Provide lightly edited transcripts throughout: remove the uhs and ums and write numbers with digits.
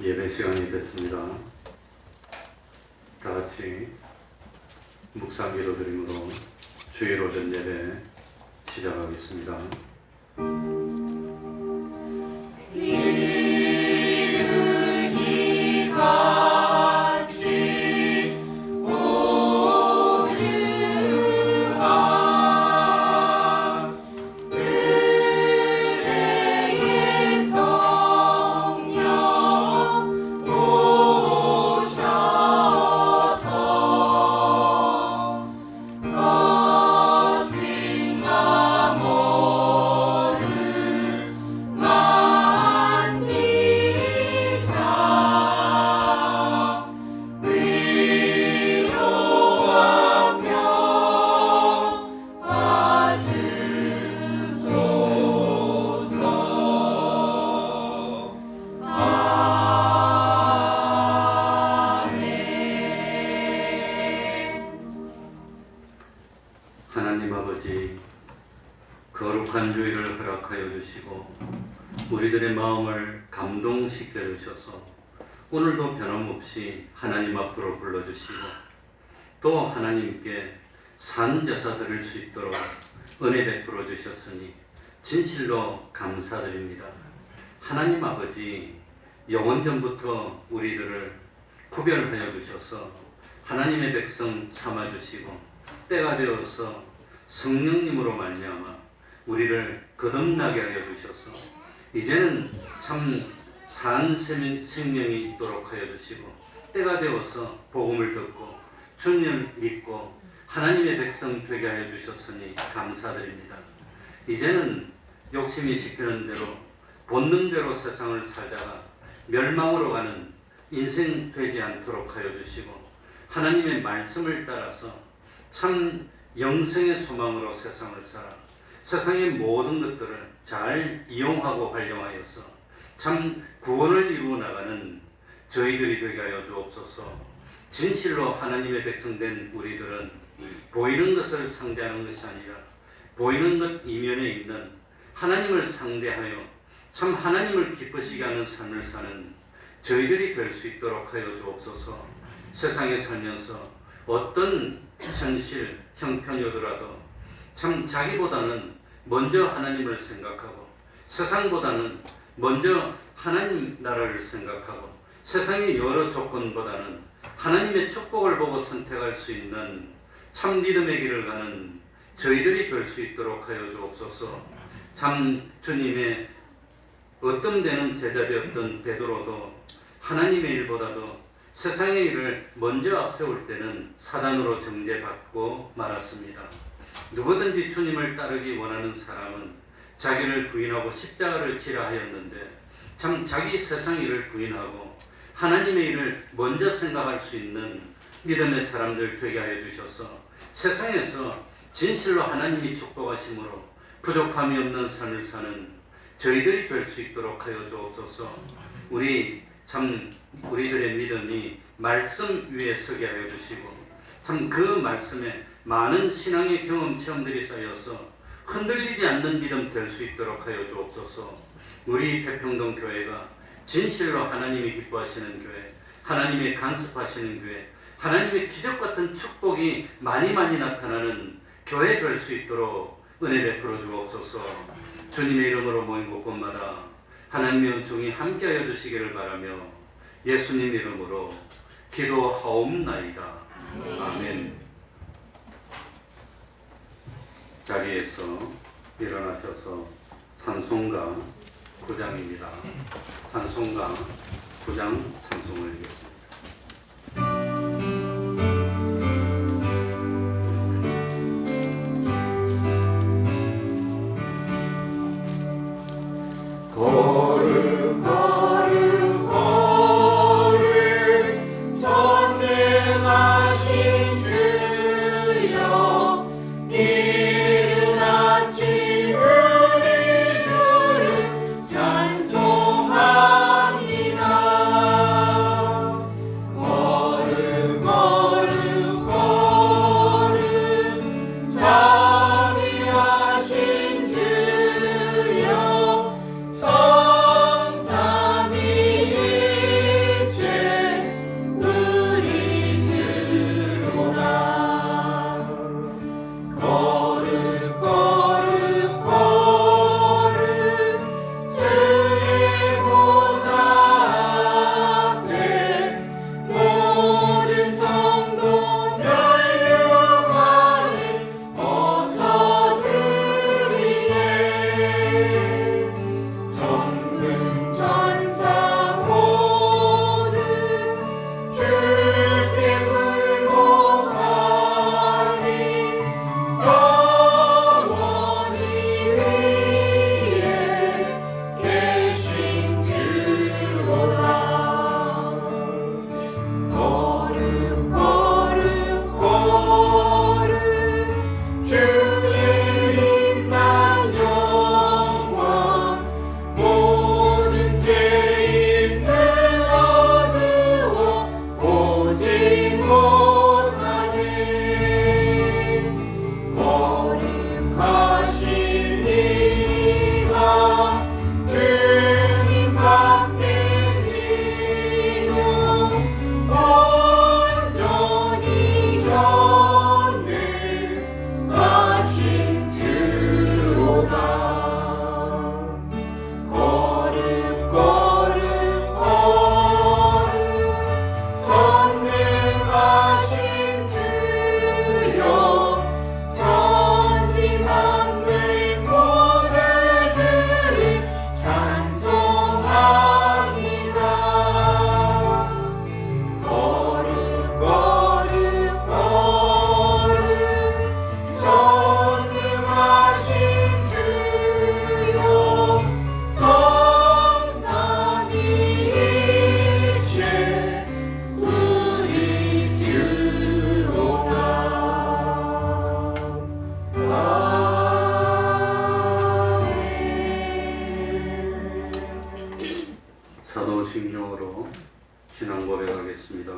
예배 시간이 됐습니다. 다 같이 묵상 기도 드림으로 주일 오전 예배 시작하겠습니다. 하나님 아버지, 거룩한 주일을 허락하여 주시고 우리들의 마음을 감동시켜 주셔서 오늘도 변함없이 하나님 앞으로 불러주시고 또 하나님께 산제사 드릴 수 있도록 은혜 베풀어 주셨으니 진실로 감사드립니다. 하나님 아버지, 영원전부터 우리들을 구별하여 주셔서 하나님의 백성 삼아주시고 때가 되어서 성령님으로 말미암아 우리를 거듭나게 하여 주셔서 이제는 참 산 생명이 있도록 하여 주시고 때가 되어서 복음을 듣고 주님 믿고 하나님의 백성 되게 하여 주셨으니 감사드립니다. 이제는 욕심이 시키는 대로 본능대로 세상을 살다가 멸망으로 가는 인생 되지 않도록 하여 주시고 하나님의 말씀을 따라서 참 영생의 소망으로 세상을 살아 세상의 모든 것들을 잘 이용하고 활용하여서 참 구원을 이루어 나가는 저희들이 되게 하여 주옵소서. 진실로 하나님의 백성된 우리들은 보이는 것을 상대하는 것이 아니라 보이는 것 이면에 있는 하나님을 상대하여 참 하나님을 기쁘시게 하는 삶을 사는 저희들이 될 수 있도록 하여 주옵소서. 세상에 살면서 어떤 현실, 형편이 오더라도 참 자기보다는 먼저 하나님을 생각하고 세상보다는 먼저 하나님 나라를 생각하고 세상의 여러 조건보다는 하나님의 축복을 보고 선택할 수 있는 참 믿음의 길을 가는 저희들이 될 수 있도록 하여 주옵소서. 참 주님의 어떤 데는 제자 되었던 베드로도 하나님의 일보다도 세상의 일을 먼저 앞세울 때는 사단으로 정죄받고 말았습니다. 누구든지 주님을 따르기 원하는 사람은 자기를 부인하고 십자가를 지라 하였는데 참 자기 세상 일을 부인하고 하나님의 일을 먼저 생각할 수 있는 믿음의 사람들 되게 하여 주셔서 세상에서 진실로 하나님이 축복하심으로 부족함이 없는 삶을 사는 저희들이 될 수 있도록 하여 주옵소서. 우리들의 믿음이 말씀 위에 서게 하여 주시고 참 그 말씀에 많은 신앙의 경험 체험들이 쌓여서 흔들리지 않는 믿음 될 수 있도록 하여 주옵소서. 우리 태평동 교회가 진실로 하나님이 기뻐하시는 교회, 하나님이 간섭하시는 교회, 하나님의 기적 같은 축복이 많이 나타나는 교회 될 수 있도록 은혜 베풀어 주옵소서. 주님의 이름으로 모인 곳곳마다 하나님의 은총이 함께하여 주시기를 바라며 예수님 이름으로 기도하옵나이다. 아멘. 자리에서 일어나셔서 찬송가 9장입니다. 찬송가 9장 찬송을 읽겠습니다. 기도로 신앙 고백하겠습니다.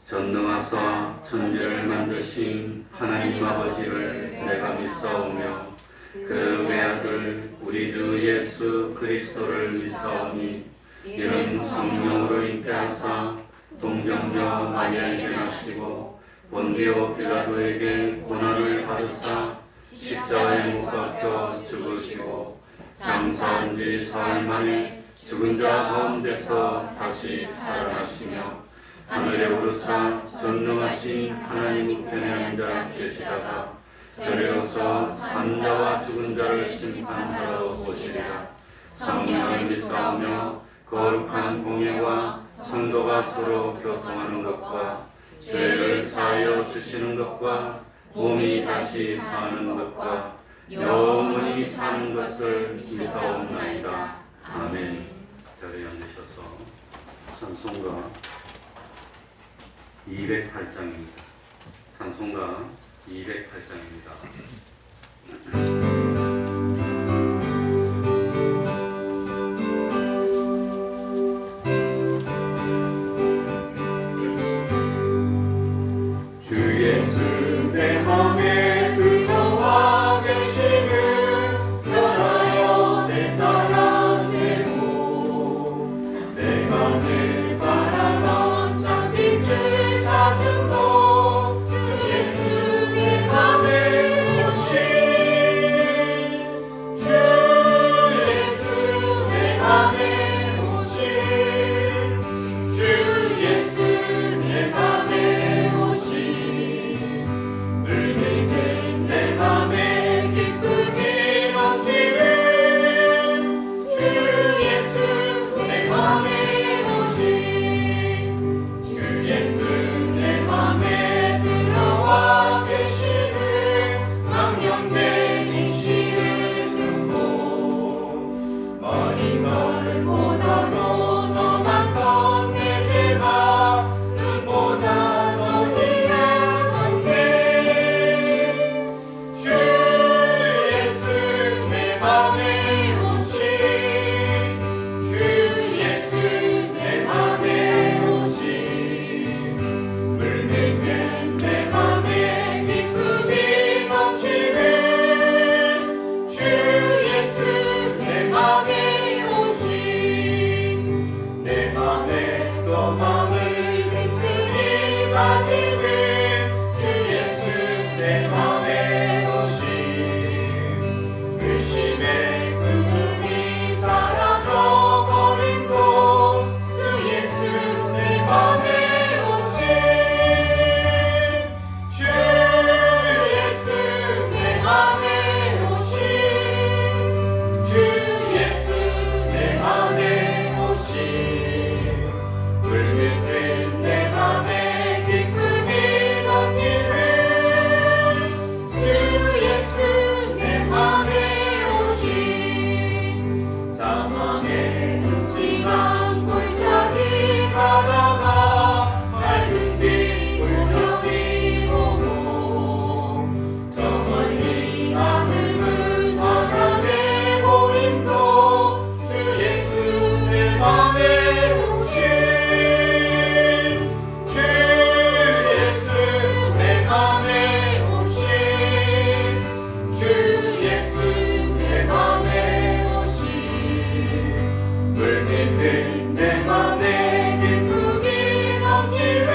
전능하사 천지를 만드신 하나님 아버지를 내가 믿사오며 그 외아들 우리 주 예수 그리스도를 믿사오니 이는 성령으로 잉태하사 동정녀 마리아에게 나시고 본디오 빌라도에게 고난을 받으사 십자가에 못 박혀 죽으시고 장사한 지 사흘 만에 죽은 자 가운데서 다시 살아나시며 하늘에 오르사 전능하신 하나님 우편에 앉아 계시다가 저리로서 산자와 죽은 자를 심판하러 오시리라. 성령을 믿사오며 거룩한 공예와 성도가 서로 교통하는 것과 죄를 사하여 주시는 것과 몸이 다시 사는 것과 영원히 사는 것을 믿사옵나이다. 아멘. 자리에 앉으셔서 찬송가 208장입니다. 찬송가 208장입니다. 주 예수 내 맘에 들어와 계시는 변하여 새 사람 되고 내가 늘 바라던 참빛을 찾은 곳 주 예수 내 맘에 오신 주 예수 내 맘에 오신 주 예수 내 맘에 오신 늙는 내 맘에 기쁨이 넘치는 주 예수 내 맘에 오신 주 예수 내 맘에 들어와 계시는 망령된 인신을 듣고 머리 털보다도 더 많던 내 죄가 눈보다 더 희한한데 주 예수 내 맘에 오신 주 예수 내 맘에 오신 물밀면 내 맘에 기쁨이 넘치는 주 예수 내 맘에 오신 내 맘에 소망을 든든히 가지는 주 예수 내 맘에 오신 그 심의 구름이 사라져 버림도 주 예수 내 맘에 오신 주 예수 내 맘에 오신 주 예수 내 맘에 오신 물밀든 내 맘에 기쁨이 넘치는 주 예수 내 맘에 오신 사망의 흠집한 골짜기 가다가 밝은 빛 무렵이 보고 저 멀리 하늘은 바람에 보임도 주 예수 내 맘에 오신 주 예수 내 맘에 오신 주 예수 내 맘에 오신 물밀든 내 맘에 기쁨이 넘치는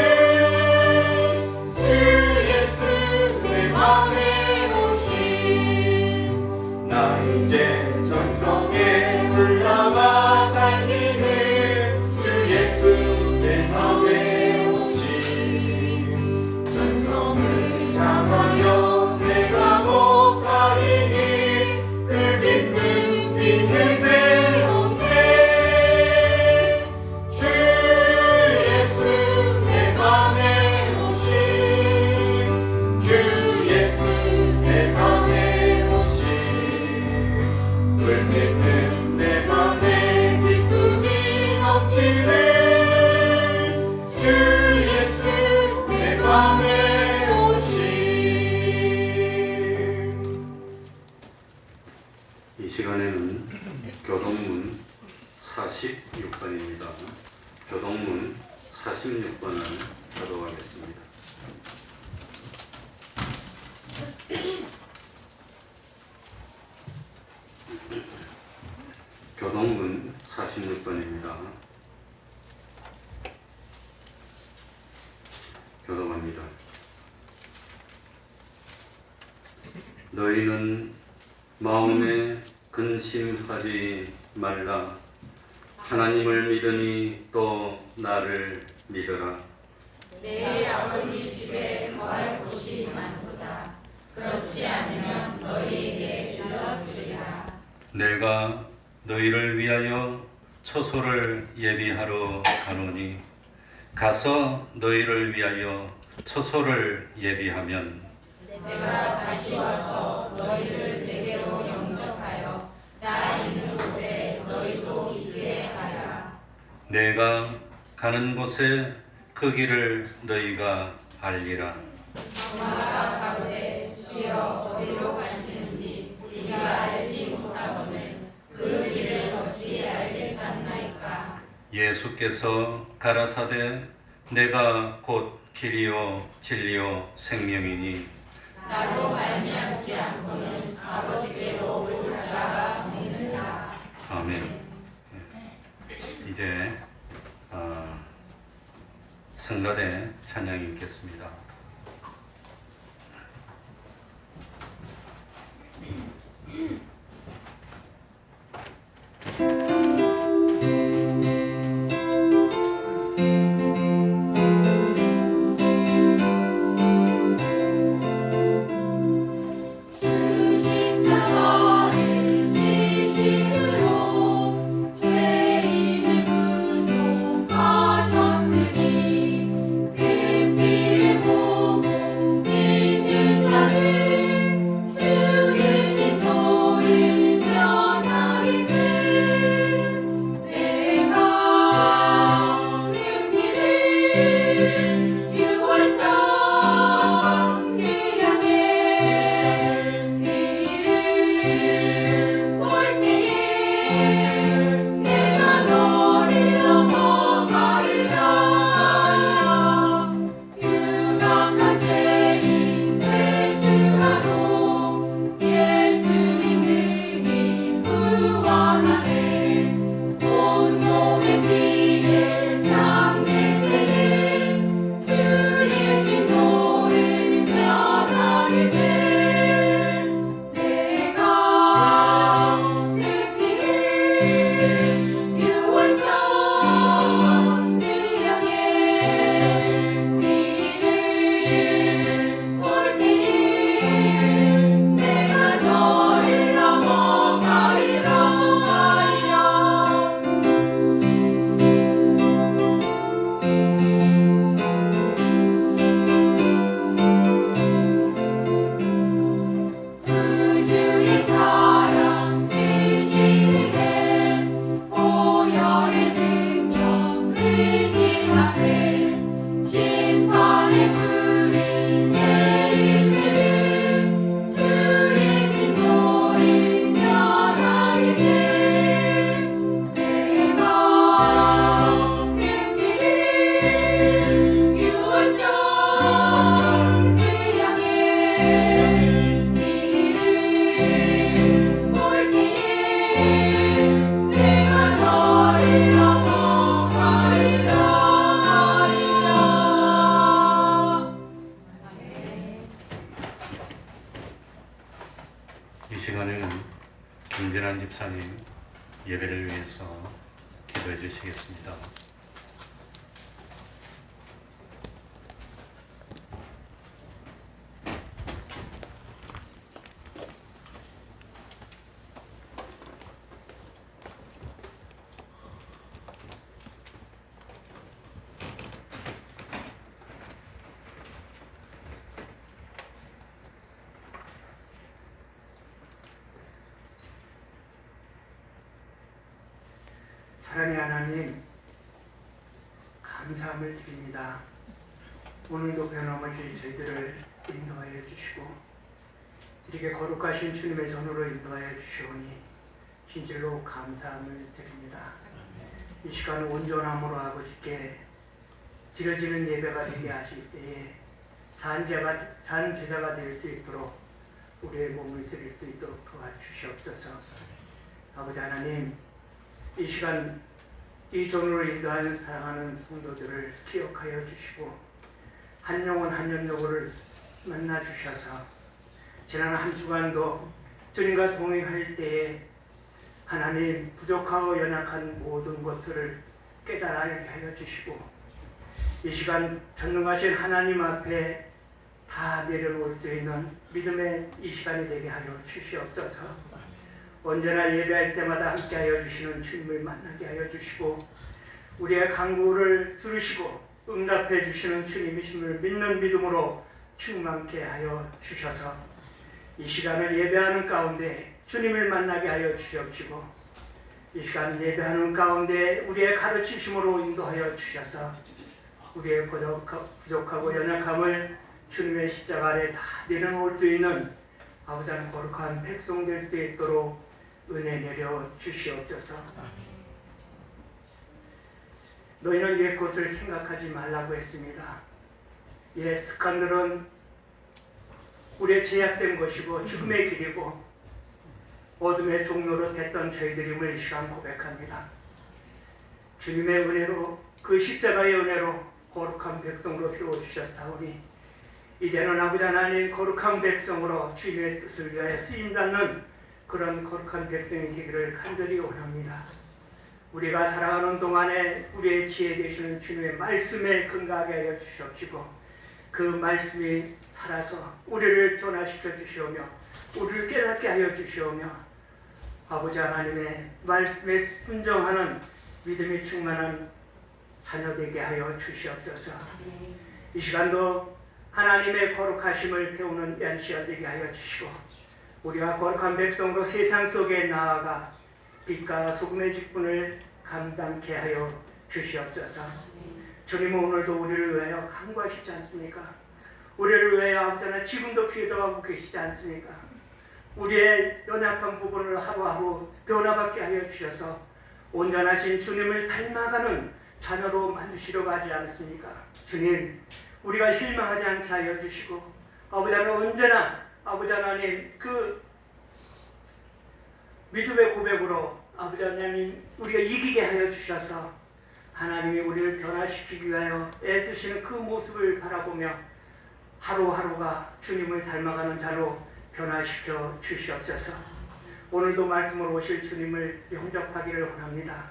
주 예수 내 맘에 오신 나 이제 전성에 올라가 살기는 주 예수 내 맘에 오신 전성을 향하여 내가 못 가리니 그 기쁜 빛을 배운데 주 예수 내 맘에 오신 주 예수 내 맘에 오신 물밀든 내 맘에 기쁨이 넘치는 주 예수 내 맘에 오신 이 시간에는 교동문 46번입니다. 46번을 교독하겠습니다. 교독문 46번입니다. 교독합니다. 너희는 마음에 근심하지 말라. 하나님을 믿으니 또 나를 믿어라. 내 아버지 집에 거할 곳이 많도다. 그렇지 않으면 너희에게 일렀으리라. 내가 너희를 위하여 처소를 예비하러 가노니 가서 너희를 위하여 처소를 예비하면 내가 다시 와서 너희를 내게로 영접하여 나 있는 곳에 너희도 있게 하라. 내가 가는 곳에 그 길을 너희가 알리라. 마가 가로되 주여 어디로 가시는지 우리가 알지 못하거늘 그 길을 어찌 알겠사나이까. 예수께서 가라사대 내가 곧 길이요 진리요 생명이니 나도 말미암지 않고는 아버지께로 올 자가 없느니라. 아멘. 이제 성가대 찬양이 있겠습니다. 십자가를 지심으로 죄인을 구속하셨으니 그 피를 보고 믿는 자는 주의 진노를 면하게 돼. 내가 그 피를 유월절 그 양의 볼 때에 내가 너를 넘어가리라. 흉악한 죄인 회수하고 예수님 능히 구원하네. 온몸의 피에 장례 때에 주의 진노를 면하게 돼. 내가 그 피를 유월절 그 양의 피를 볼 때에 내가 너를 넘어가리라. 그 주의 사랑 되시는데 보혈의 능력 의지하세. 심판의 불이 내릴 때는 주의 진노를 면하게 돼. 내가 그 피를 유월절 그 양의 피를 볼 때에 내가 너를 넘어가리라. 이 시간에는 김진환 집사님 예배를 위해서 기도해 주시겠습니다. 사랑의 하나님, 감사함을 드립니다. 오늘도 변함없이 저희들을 인도하여 주시고 이렇게 거룩하신 주님의 손으로 인도하여 주시오니 진실로 감사함을 드립니다. 이 시간 온전함으로 아버지께 드려지는 예배가 되게 하실 때에 산 제자가 될 수 있도록 우리의 몸을 드릴 수 있도록 도와주시옵소서. 아버지 하나님, 이 시간 이 종으로 인도하는 사랑하는 성도들을 기억하여 주시고 한 영혼 한 영혼을 만나 주셔서 지난 한 주간도 주님과 동행할 때에 하나님 부족하고 연약한 모든 것들을 깨달게 하여 주시고 이 시간 전능하신 하나님 앞에 다 내려놓을 수 있는 믿음의 이 시간이 되게 하여 주시옵소서. 언제나 예배할 때마다 함께하여 주시는 주님을 만나게 하여 주시고 우리의 간구를 들으시고 응답해 주시는 주님이심을 믿는 믿음으로 충만케 하여 주셔서 이 시간을 예배하는 가운데 주님을 만나게 하여 주시옵시고 이 시간 예배하는 가운데 우리의 가르치심으로 인도하여 주셔서 우리의 부족하고 연약함을 주님의 십자가 아래 다 내려놓을 수 있는 아버지 하나님 거룩한 백성 될 수 있도록 은혜 내려 주시옵소서. 너희는 옛 것을 생각하지 말라고 했습니다. 옛 습관들은 우리의 제약된 것이고 죽음의 길이고 어둠의 종로로 됐던 저희들임을 이 시간 고백합니다. 주님의 은혜로 그 십자가의 은혜로 거룩한 백성으로 세워주셨사오니 이제는 아버지 하나님 거룩한 백성으로 주님의 뜻을 위하여 쓰임받는 그런 거룩한 백성이 되기를 간절히 원합니다. 우리가 살아가는 동안에 우리의 지혜 되시는 주님의 말씀에 근거하게 하여 주시옵시고 그 말씀이 살아서 우리를 변화시켜 주시오며 우리를 깨닫게 하여 주시오며 아버지 하나님의 말씀에 순종하는 믿음이 충만한 자녀 되게 하여 주시옵소서. 이 시간도 하나님의 거룩하심을 배우는 연시가 되게 하여 주시고 우리가 거룩한 백성으로 세상 속에 나아가 빛과 소금의 직분을 감당케 하여 주시옵소서. 주님은 오늘도 우리를 위하여 간구하시지 않습니까? 우리를 위하여 아버지나 지금도 기도하고 계시지 않습니까? 우리의 연약한 부분을 하루하루 변화받게 하여 주셔서 온전하신 주님을 닮아가는 자녀로 만드시려고 하지 않습니까? 주님, 우리가 실망하지 않게 하여 주시고 아버지 하나님 언제나 아버지 하나님 그 믿음의 고백으로 아버지 하나님 우리가 이기게 하여 주셔서 하나님이 우리를 변화시키기 위하여 애쓰시는 그 모습을 바라보며 하루하루가 주님을 닮아가는 자로 변화시켜 주시옵소서. 오늘도 말씀으로 오실 주님을 영접하기를 원합니다.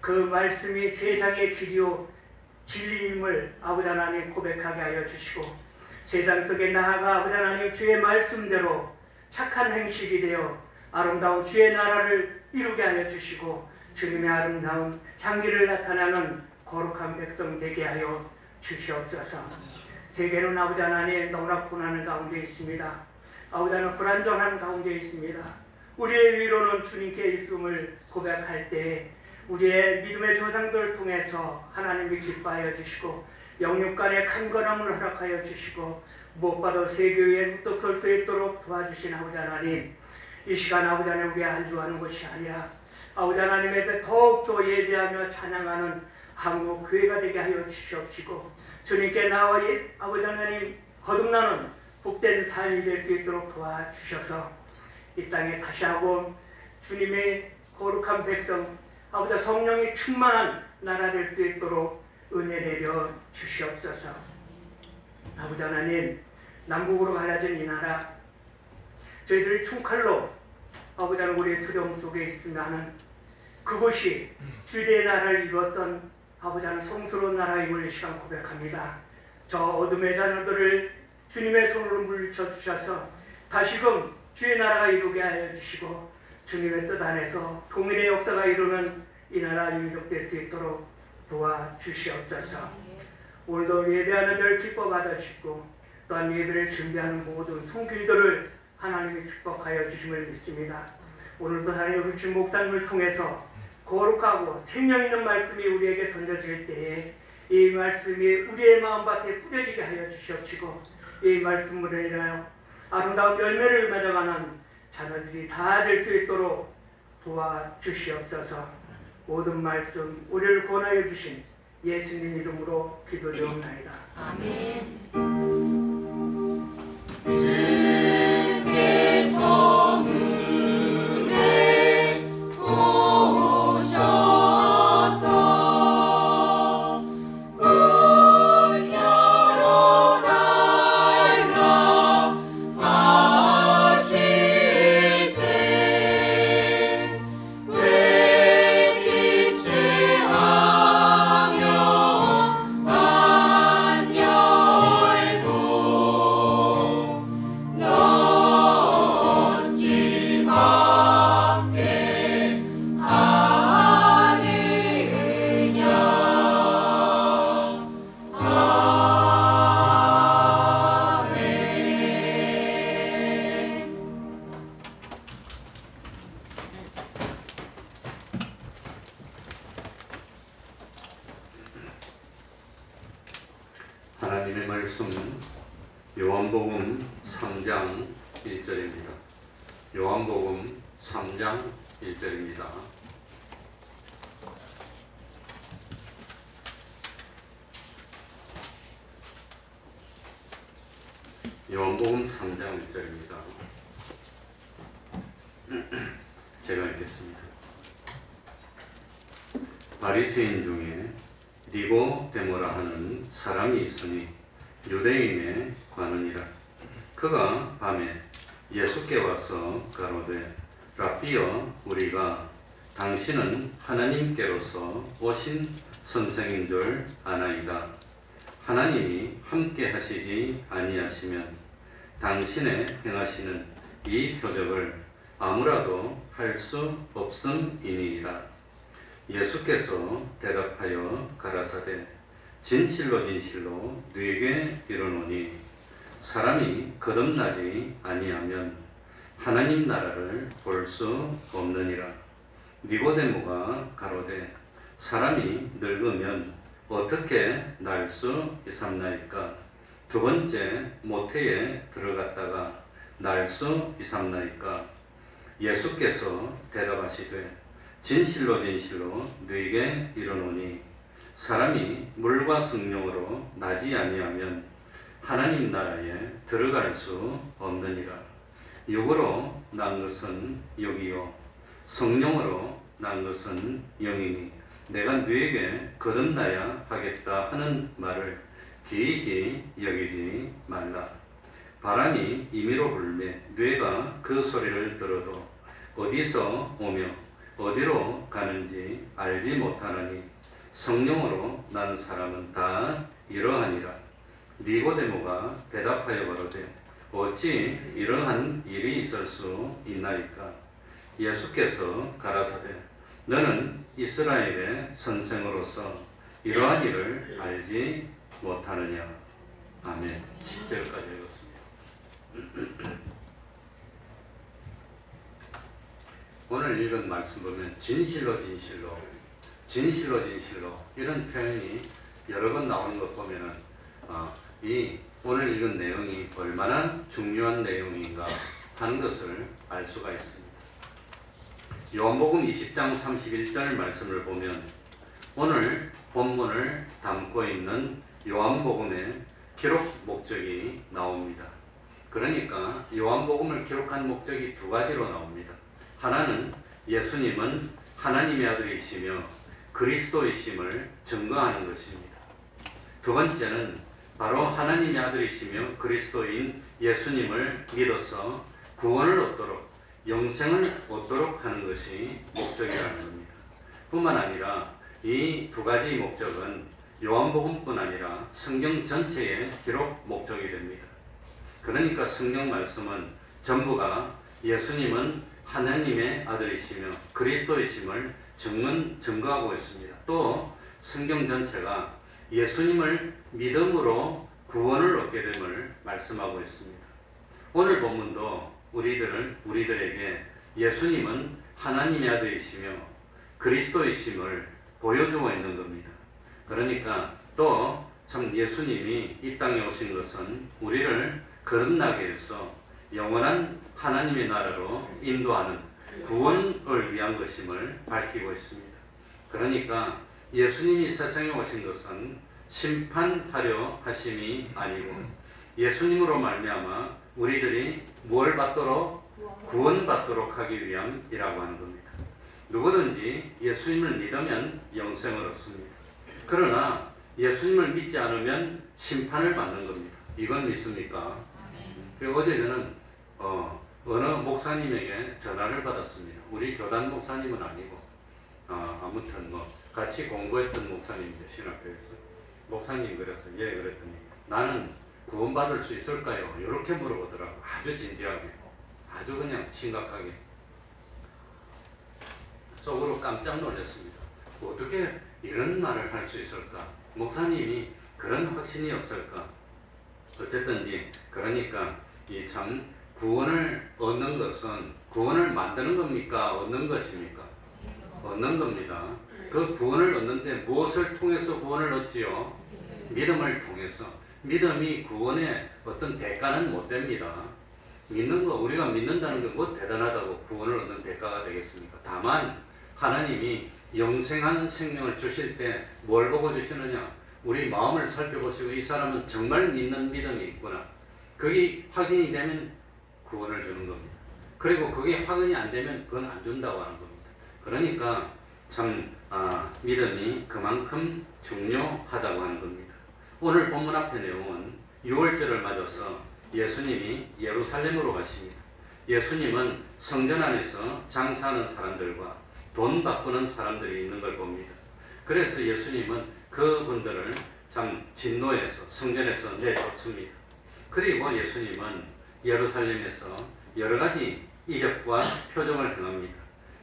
그 말씀이 세상의 길이요 진리임을 아버지 하나님 고백하게 하여 주시고 세상 속에 나아가 아버지 하나님 주의 말씀대로 착한 행실이 되어 아름다운 주의 나라를 이루게 하여 주시고 주님의 아름다운 향기를 나타내는 거룩한 백성 되게 하여 주시옵소서. 세계는 아버지 하나님 너무나 고난의 가운데 있습니다. 아버지 하나님 불안정한 가운데 있습니다. 우리의 위로는 주님께 있음을 고백할 때 우리의 믿음의 조상들을 통해서 하나님이 기뻐하여 주시고 영육간의 강건함을 허락하여 주시고 무엇보다 세계에 무뚝 설 수 있도록 도와주신 아버지 하나님, 이 시간 아버지 하나님 우리가 안주하는 것이 아니라 아버지 하나님 앞에 더욱더 예배하며 찬양하는 한국 교회가 되게 하여 주시옵시고 주님께 나와 아버지 하나님 거듭나는 복된 삶이 될 수 있도록 도와주셔서 이 땅에 다시 한번 주님의 거룩한 백성 아버지 성령이 충만한 나라 될 수 있도록 은혜 내려 주시옵소서. 아버지 하나님 남북으로 갈라진 이 나라 저희들이 총칼로 아버지 하나님 우리의 두려움 속에 있으면 그곳이 주의 나라를 이루었던 아버지 하나님 성스러운 나라임을 이 시간 고백합니다. 저 어둠의 자녀들을 주님의 손으로 물리쳐 주셔서 다시금 주의 나라가 이루게 하여 주시고 주님의 뜻 안에서 통일의 역사가 이루는 이 나라 유족될 수 있도록 도와주시옵소서. 오늘도 예배하는 자를 기뻐 받아주시고 또한 예배를 준비하는 모든 손길들을 하나님이 축복하여 주심을 믿습니다. 오늘도 하나님 우리 주 목사님을 통해서 거룩하고 생명 있는 말씀이 우리에게 던져질 때에 이 말씀이 우리의 마음밭에 뿌려지게 하여 주시옵시고 이 말씀으로 인하여 아름다운 열매를 맺어가는 자녀들이 다 될 수 있도록 도와주시옵소서. 모든 말씀 우리를 권하여 주신 예수님 이름으로 기도드리옵나이다. 아멘. 주께서 문에 오셔서 문 열어달라 하실 때 외진죄하며 안 열고 넣지 밖에 하느냐. 아멘. 하나님의 말씀은 요한복음 3장 1절입니다. 요한복음 3장 1절입니다. 요한복음 3장 1절입니다. 제가 읽겠습니다. 바리새인 중에 니고데모라 하는 사람이 있으니 유대인의 관원이라. 그가 밤에 예수께 와서 가로되 랍비여, 우리가 당신은 하나님께로서 오신 선생인 줄 아나이다. 하나님이 함께 하시지 아니하시면 당신의 행하시는 이 표적을 아무라도 할 수 없음이니이다. 예수께서 대답하여 가라사대 진실로 진실로 네게 이르노니 사람이 거듭나지 아니하면 하나님 나라를 볼 수 없느니라. 니고데모가 가로되 사람이 늙으면 어떻게 날 수 있삼나이까? 두 번째 모태에 들어갔다가 날 수 있삼나이까? 예수께서 대답하시되 진실로 진실로 너희에게 이르노니 사람이 물과 성령으로 나지 아니하면 하나님 나라에 들어갈 수 없느니라. 육으로 난 것은 육이요 성령으로 난 것은 영이니 내가 너희에게 거듭나야 하겠다 하는 말을 기이히 여기지 말라. 바람이 임의로 불매 뇌가 그 소리를 들어도 어디서 오며 어디로 가는지 알지 못하느니 성령으로 난 사람은 다 이러하니라. 니고데모가 대답하여 가로되 어찌 이러한 일이 있을 수 있나이까? 예수께서 가라사대 너는 이스라엘의 선생으로서 이러한 일을 알지 못하느냐. 아멘. 10절까지 읽었습니다. 오늘 읽은 말씀 보면 진실로 진실로 진실로 진실로 이런 표현이 여러 번 나오는 것 보면은 이 오늘 읽은 내용이 얼마나 중요한 내용인가 하는 것을 알 수가 있습니다. 요한복음 20장 31절 말씀을 보면 오늘 본문을 담고 있는 요한복음의 기록 목적이 나옵니다. 그러니까 요한복음을 기록한 목적이 두 가지로 나옵니다. 하나는 예수님은 하나님의 아들이시며 그리스도이심을 증거하는 것입니다. 두 번째는 바로 하나님의 아들이시며 그리스도인 예수님을 믿어서 구원을 얻도록 영생을 얻도록 하는 것이 목적이라는 겁니다. 뿐만 아니라 이 두 가지 목적은 요한복음뿐 아니라 성경 전체의 기록 목적이 됩니다. 그러니까 성경 말씀은 전부가 예수님은 하나님의 아들이시며 그리스도이심을 증거하고 있습니다. 또 성경 전체가 예수님을 믿음으로 구원을 얻게 됨을 말씀하고 있습니다. 오늘 본문도 우리들에게 예수님은 하나님의 아들이시며 그리스도이심을 보여주고 있는 겁니다. 그러니까 또 참 예수님이 이 땅에 오신 것은 우리를 거듭나게 해서 영원한 하나님의 나라로 인도하는 구원을 위한 것임을 밝히고 있습니다. 그러니까 예수님이 세상에 오신 것은 심판하려 하심이 아니고 예수님으로 말미암아 우리들이 뭘 받도록 구원받도록 하기 위함이라고 하는 겁니다. 누구든지 예수님을 믿으면 영생을 얻습니다. 그러나 예수님을 믿지 않으면 심판을 받는 겁니다. 이건 믿습니까? 그리고 어제 저는 어느 목사님에게 전화를 받았습니다. 우리 교단 목사님은 아니고 아무튼 뭐 같이 공부했던 목사님인데 신학교에서 목사님 그래서 예 그랬더니 나는 구원받을 수 있을까요? 이렇게 물어보더라고. 아주 진지하게, 아주 그냥 심각하게. 속으로 깜짝 놀랐습니다. 어떻게 이런 말을 할 수 있을까? 목사님이 그런 확신이 없을까? 어쨌든지 그러니까 이 참 구원을 얻는 것은 구원을 만드는 겁니까? 얻는 것입니까? 얻는 겁니다. 그 구원을 얻는데 무엇을 통해서 구원을 얻지요? 믿음을 통해서. 믿음이 구원의 어떤 대가는 못 됩니다. 믿는 거, 우리가 믿는다는 게 뭐 대단하다고 구원을 얻는 대가가 되겠습니까? 다만 하나님이 영생한 생명을 주실 때 뭘 보고 주시느냐? 우리 마음을 살펴보시고 이 사람은 정말 믿는 믿음이 있구나. 그게 확인이 되면 구원을 주는 겁니다. 그리고 그게 확인이 안 되면 그건 안 준다고 하는 겁니다. 그러니까 참 믿음이 그만큼 중요하다고 하는 겁니다. 오늘 본문 앞의 내용은 6월절을 맞아서 예수님이 예루살렘으로 가십니다. 예수님은 성전 안에서 장사하는 사람들과 돈 바꾸는 사람들이 있는 걸 봅니다. 그래서 예수님은 그분들을 참 진노해서 성전에서 내쫓습니다. 그리고 예수님은 예루살렘에서 여러 가지 이적과 표적을 행합니다.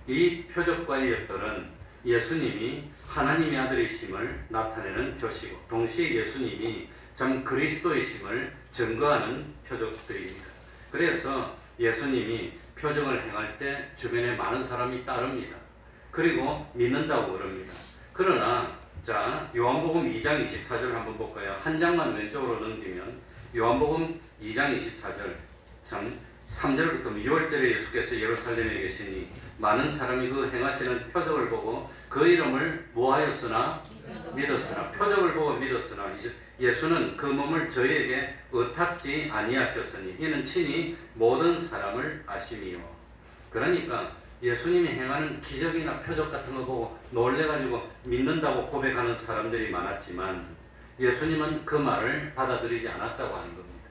이 표적과 이적들은 예수님이 하나님의 아들이심을 나타내는 표시고 동시에 예수님이 참 그리스도이심을 증거하는 표적들입니다. 그래서 예수님이 표적을 행할 때 주변에 많은 사람이 따릅니다. 그리고 믿는다고 그럽니다. 그러나 자 요한복음 2장 24절 한번 볼까요? 한 장만 왼쪽으로 넘기면 요한복음 2장 24절 참 3절부터 6월절에 예수께서 예루살렘에 계시니 많은 사람이 그 행하시는 표적을 보고 그 이름을 뭐하였으나 믿었으나 표적을 보고 믿었으나 예수는 그 몸을 저희에게 의탁지 아니하셨으니 이는 친히 모든 사람을 아심이요. 그러니까 예수님이 행하는 기적이나 표적 같은 거 보고 놀래가지고 믿는다고 고백하는 사람들이 많았지만 예수님은 그 말을 받아들이지 않았다고 하는 겁니다.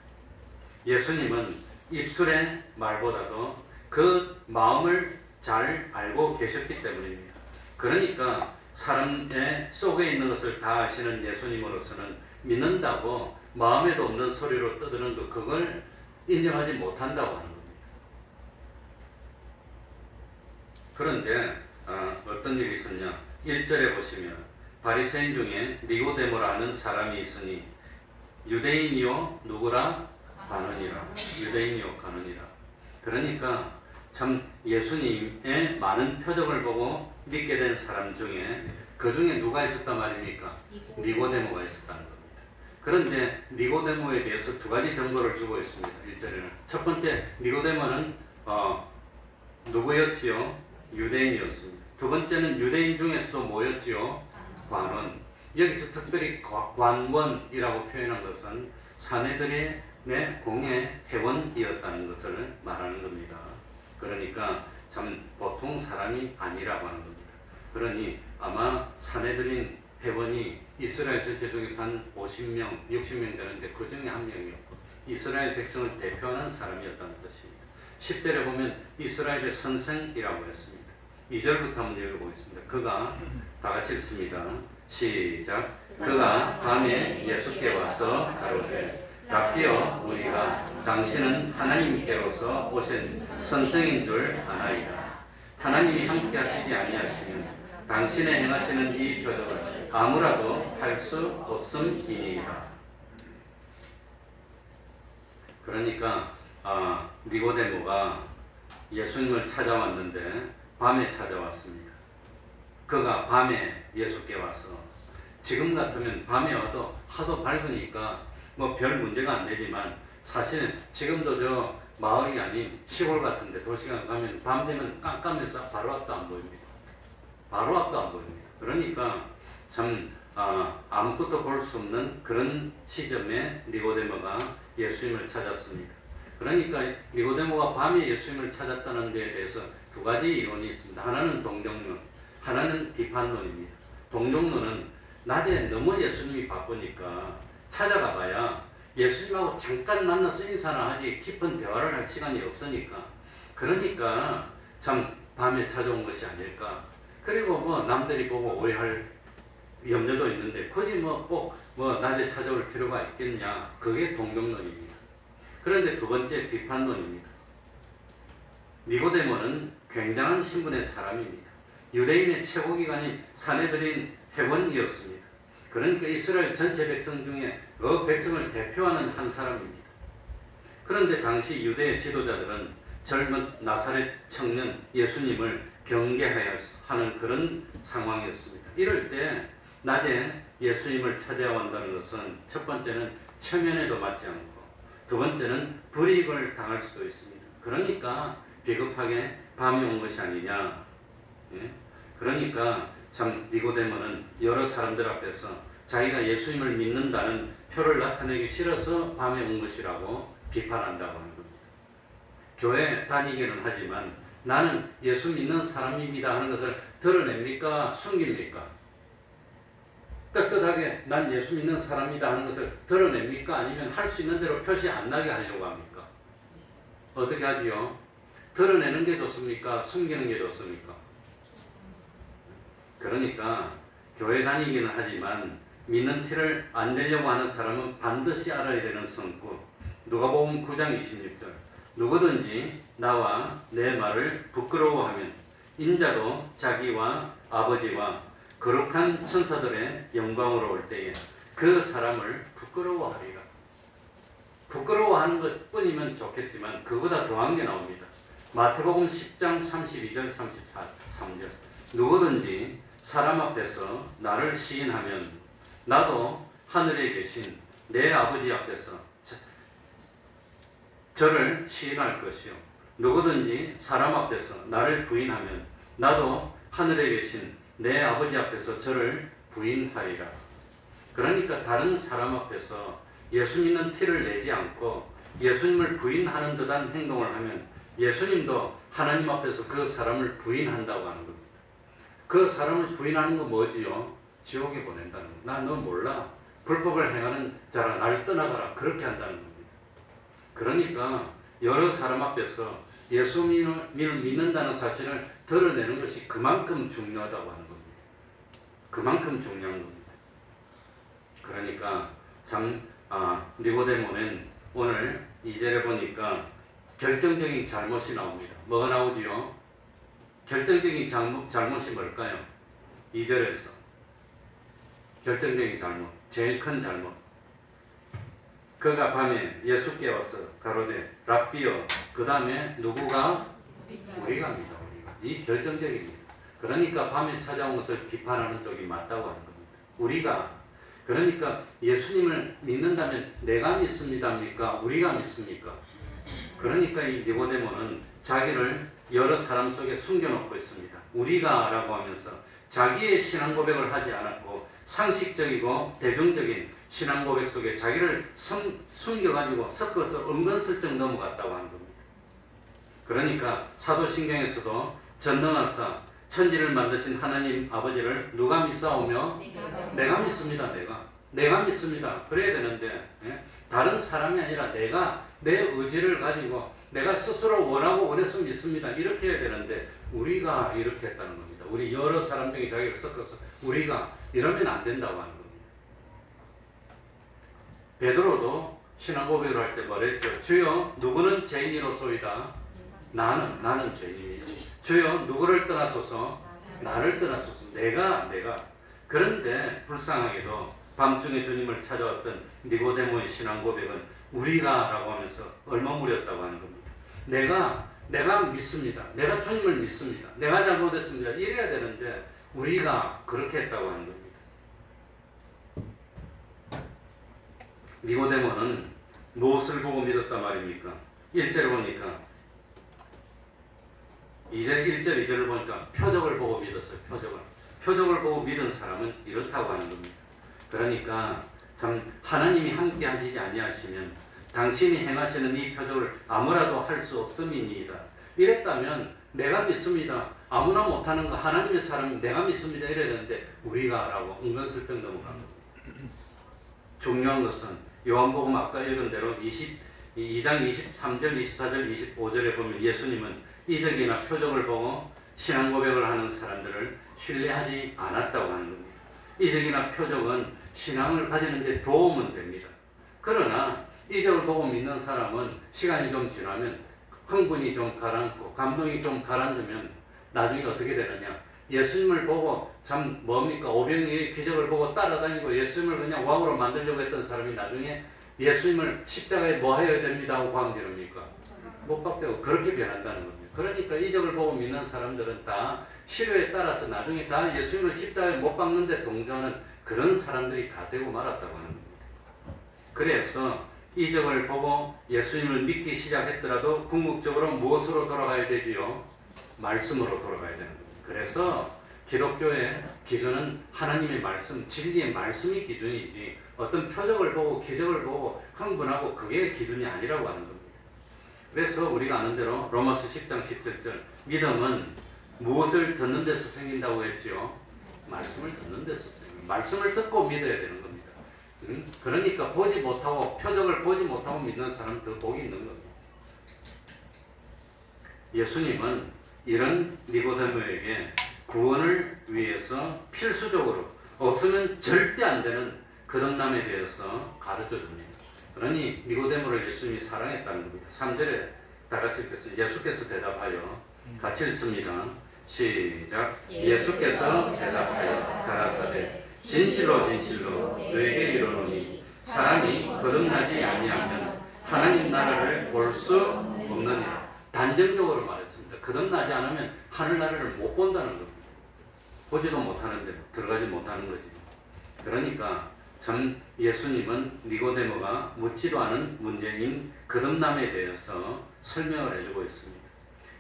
예수님은 입술의 말보다도 그 마음을 잘 알고 계셨기 때문입니다. 그러니까 사람의 속에 있는 것을 다 아시는 예수님으로서는 믿는다고 마음에도 없는 소리로 떠드는 그걸 인정하지 못한다고 하는 겁니다. 그런데 어떤 일이 있었냐? 1절에 보시면 바리새인 중에 니고데모라는 사람이 있으니 유대인이요 누구라? 관원이라. 유대인이요 관원이라. 그러니까 참 예수님의 많은 표적을 보고 믿게 된 사람 중에 그 중에 누가 있었단 말입니까? 니고데모가 있었다는 겁니다. 그런데 니고데모에 대해서 두 가지 정보를 주고 있습니다. 1절에는 첫 번째 니고데모는 누구였지요? 유대인이었습니다. 두 번째는 유대인 중에서도 뭐였지요? 관원. 여기서 특별히 관원이라고 표현한 것은 사내들의 공의 회원이었다는 것을 말하는 겁니다. 그러니까 참 보통 사람이 아니라고 하는 겁니다. 그러니 아마 사내들인 회원이 이스라엘 전체 중에서 한 50명, 60명 되는데 그 중에 한 명이었고 이스라엘 백성을 대표하는 사람이었다는 것입니다. 10절에 보면 이스라엘의 선생이라고 했습니다. 2절부터 한번 읽어보겠습니다. 그가 다 같이 읽습니다. 시작. 그가 밤에 예수께 와서 가로되 랍비여 우리가 당신은 하나님께로서 오신 선생인 줄 아나이다. 하나님이 함께 하시지 아니하시면 당신의 행하시는 이 표적을 아무라도 할 수 없음이니이다. 그러니까 니고데모가 예수님을 찾아왔는데 밤에 찾아왔습니다. 그가 밤에 예수께 와서 지금 같으면 밤에 와도 하도 밝으니까 뭐 별 문제가 안 되지만 사실은 지금도 저 마을이 아닌 시골 같은데 도시가 가면 밤 되면 깜깜해서 바로 앞도 안 보입니다. 바로 앞도 안 보입니다. 그러니까 참 아무것도 볼 수 없는 그런 시점에 니고데모가 예수님을 찾았습니다. 그러니까 니고데모가 밤에 예수님을 찾았다는 데에 대해서 두 가지 이론이 있습니다. 하나는 동정론, 하나는 비판론입니다. 동정론은 낮에 너무 예수님이 바쁘니까 찾아가 봐야 예수님하고 잠깐 만나서 인사나 하지 깊은 대화를 할 시간이 없으니까, 그러니까 참 밤에 찾아온 것이 아닐까. 그리고 뭐 남들이 보고 오해할 염려도 있는데 굳이 꼭 낮에 찾아올 필요가 있겠냐. 그게 동정론입니다. 그런데 두 번째 비판론입니다. 니고데모는 굉장한 신분의 사람입니다. 유대인의 최고 기관인 산헤드린 회원이었습니다. 그러니까 이스라엘 전체 백성 중에 그 백성을 대표하는 한 사람입니다. 그런데 당시 유대 지도자들은 젊은 나사렛 청년 예수님을 경계해야 하는 그런 상황이었습니다. 이럴 때 낮에 예수님을 찾아야 한다는 것은 첫 번째는 체면에도 맞지 않고, 두 번째는 불이익을 당할 수도 있습니다. 그러니까 비겁하게 밤에 온 것이 아니냐. 예? 그러니까 참 니고데모는 여러 사람들 앞에서 자기가 예수님을 믿는다는 표를 나타내기 싫어서 밤에 온 것이라고 비판한다고 하는 겁니다. 교회 다니기는 하지만 나는 예수 믿는 사람입니다 하는 것을 드러냅니까? 숨깁니까? 떳떳하게 난 예수 믿는 사람이다 하는 것을 드러냅니까? 아니면 할 수 있는 대로 표시 안 나게 하려고 합니까? 어떻게 하지요? 드러내는 게 좋습니까? 숨기는 게 좋습니까? 그러니까 교회 다니기는 하지만 믿는 티를 안 내려고 하는 사람은 반드시 알아야 되는 성구. 누가복음 9장 26절. 누구든지 나와 내 말을 부끄러워하면 인자도 자기와 아버지와 거룩한 천사들의 영광으로 올 때에 그 사람을 부끄러워하리라. 부끄러워하는 것뿐이면 좋겠지만 그보다 더한 게 나옵니다. 마태복음 10장 32절 33절. 누구든지 사람 앞에서 나를 시인하면 나도 하늘에 계신 내 아버지 앞에서 저를 시인할 것이요. 누구든지 사람 앞에서 나를 부인하면 나도 하늘에 계신 내 아버지 앞에서 저를 부인하리라. 그러니까 다른 사람 앞에서 예수 믿는 티를 내지 않고 예수님을 부인하는 듯한 행동을 하면 예수님도 하나님 앞에서 그 사람을 부인한다고 하는 겁니다. 그 사람을 부인하는 거 뭐지요? 지옥에 보낸다는 거. 난 너 몰라. 불법을 행하는 자라 나를 떠나가라. 그렇게 한다는 겁니다. 그러니까 여러 사람 앞에서 예수님을 믿는다는 사실을 드러내는 것이 그만큼 중요하다고 하는 겁니다. 그만큼 중요한 겁니다. 그러니까 참 니고데모는 오늘 2절에 보니까 결정적인 잘못이 나옵니다. 뭐가 나오지요? 결정적인 잘못이 뭘까요? 2절에서 결정적인 잘못, 제일 큰 잘못. 그가 밤에 예수께 와서 가로되 랍비여, 그 다음에 누구가? 우리가입니다. 우리가. 이 결정적입니다. 그러니까 밤에 찾아온 것을 비판하는 쪽이 맞다고 하는 겁니다. 우리가. 그러니까 예수님을 믿는다면 내가 믿습니다입니까? 우리가 믿습니까? 그러니까 이 니고데모는 자기를 여러 사람 속에 숨겨놓고 있습니다. 우리가 라고 하면서 자기의 신앙 고백을 하지 않았고 상식적이고 대중적인 신앙 고백 속에 자기를 숨겨가지고 섞어서 은근슬쩍 넘어갔다고 하는 겁니다. 그러니까 사도신경에서도 전능하사 천지를 만드신 하나님 아버지를 누가 믿사오며? 내가 믿습니다. 내가 믿습니다. 그래야 되는데 다른 사람이 아니라 내가 내 의지를 가지고 내가 스스로 원하고 원해서 믿습니다. 이렇게 해야 되는데 우리가 이렇게 했다는 겁니다. 우리 여러 사람 중에 자기를 섞어서 우리가 이러면 안 된다고 하는 겁니다. 베드로도 신앙 고백을 할 때 말했죠. 주여 누구는 죄인이로소이다. 나는 죄인이에요. 주여 누구를 떠나소서. 나를 떠나소서. 내가. 그런데 불쌍하게도 밤중에 주님을 찾아왔던 니고데모의 신앙 고백은 우리가라고 하면서 얼머무렸다고 하는 겁니다. 내가 믿습니다. 내가 주님을 믿습니다. 내가 잘못했습니다. 이래야 되는데 우리가 그렇게 했다고 하는 겁니다. 니고데모는 무엇을 보고 믿었단 말입니까? 1절을 보니까 2절, 1절, 2절을 보니까 표적을 보고 믿었어요. 표적을 보고 믿은 사람은 이렇다고 하는 겁니다. 그러니까 참 하나님이 함께 하시지 아니하시면 당신이 행하시는 이 표적을 아무라도 할 수 없음이니이다. 이랬다면 내가 믿습니다. 아무나 못하는 거 하나님의 사람은 내가 믿습니다. 이래야 되는데 우리가 라고 은근슬쩍 넘어갑니다. 중요한 것은 요한복음 아까 읽은 대로 2장 23절, 24절, 25절에 보면 예수님은 이적이나 표적을 보고 신앙 고백을 하는 사람들을 신뢰하지 않았다고 하는 겁니다. 이적이나 표적은 신앙을 가지는 데 도움은 됩니다. 그러나 이적을 보고 믿는 사람은 시간이 좀 지나면 흥분이 좀 가라앉고 감동이 좀 가라앉으면 나중에 어떻게 되느냐, 예수님을 보고 참 뭡니까 오병이의 기적을 보고 따라다니고 예수님을 그냥 왕으로 만들려고 했던 사람이 나중에 예수님을 십자가에 뭐 해야 됩니다 하고 광지릅니까? 못 박대고 그렇게 변한다는 겁니다. 그러니까 이적을 보고 믿는 사람들은 다 실효에 따라서 나중에 다 예수님을 십자가에 못 박는데 동조하는 그런 사람들이 다 되고 말았다고 하는 겁니다. 그래서 이적을 보고 예수님을 믿기 시작했더라도 궁극적으로 무엇으로 돌아가야 되지요? 말씀으로 돌아가야 되는 겁니다. 그래서 기독교의 기준은 하나님의 말씀, 진리의 말씀이 기준이지 어떤 표적을 보고 기적을 보고 흥분하고 그게 기준이 아니라고 하는 겁니다. 그래서 우리가 아는 대로 로마서 10장 17절 믿음은 무엇을 듣는 데서 생긴다고 했지요? 말씀을 듣는 데서 생깁니다. 말씀을 듣고 믿어야 되는 겁니다. 그러니까 보지 못하고 표적을 보지 못하고 믿는 사람은 더 복이 있는 겁니다. 예수님은 이런 니고데모에게 구원을 위해서 필수적으로 없으면 절대 안 되는 거듭남에 대해서 가르쳐 줍니다. 그러니 니고데모를 예수님이 사랑했다는 겁니다. 3절에 다 같이 읽겠습니다. 예수께서 대답하여 같이 읽습니다. 시작. 예수께서 대답하여 가라사대 진실로 진실로 너에게 이르노니 사람이 거듭나지 아니하면 하나님 나라를 볼 수 없느니라. 단정적으로 말했습니다. 거듭나지 않으면 하늘나라를 못 본다는 겁니다. 보지도 못하는데 들어가지 못하는 거지. 그러니까 참 예수님은 니고데모가 묻지도 않은 문제인 거듭남에 대해서 설명을 해주고 있습니다.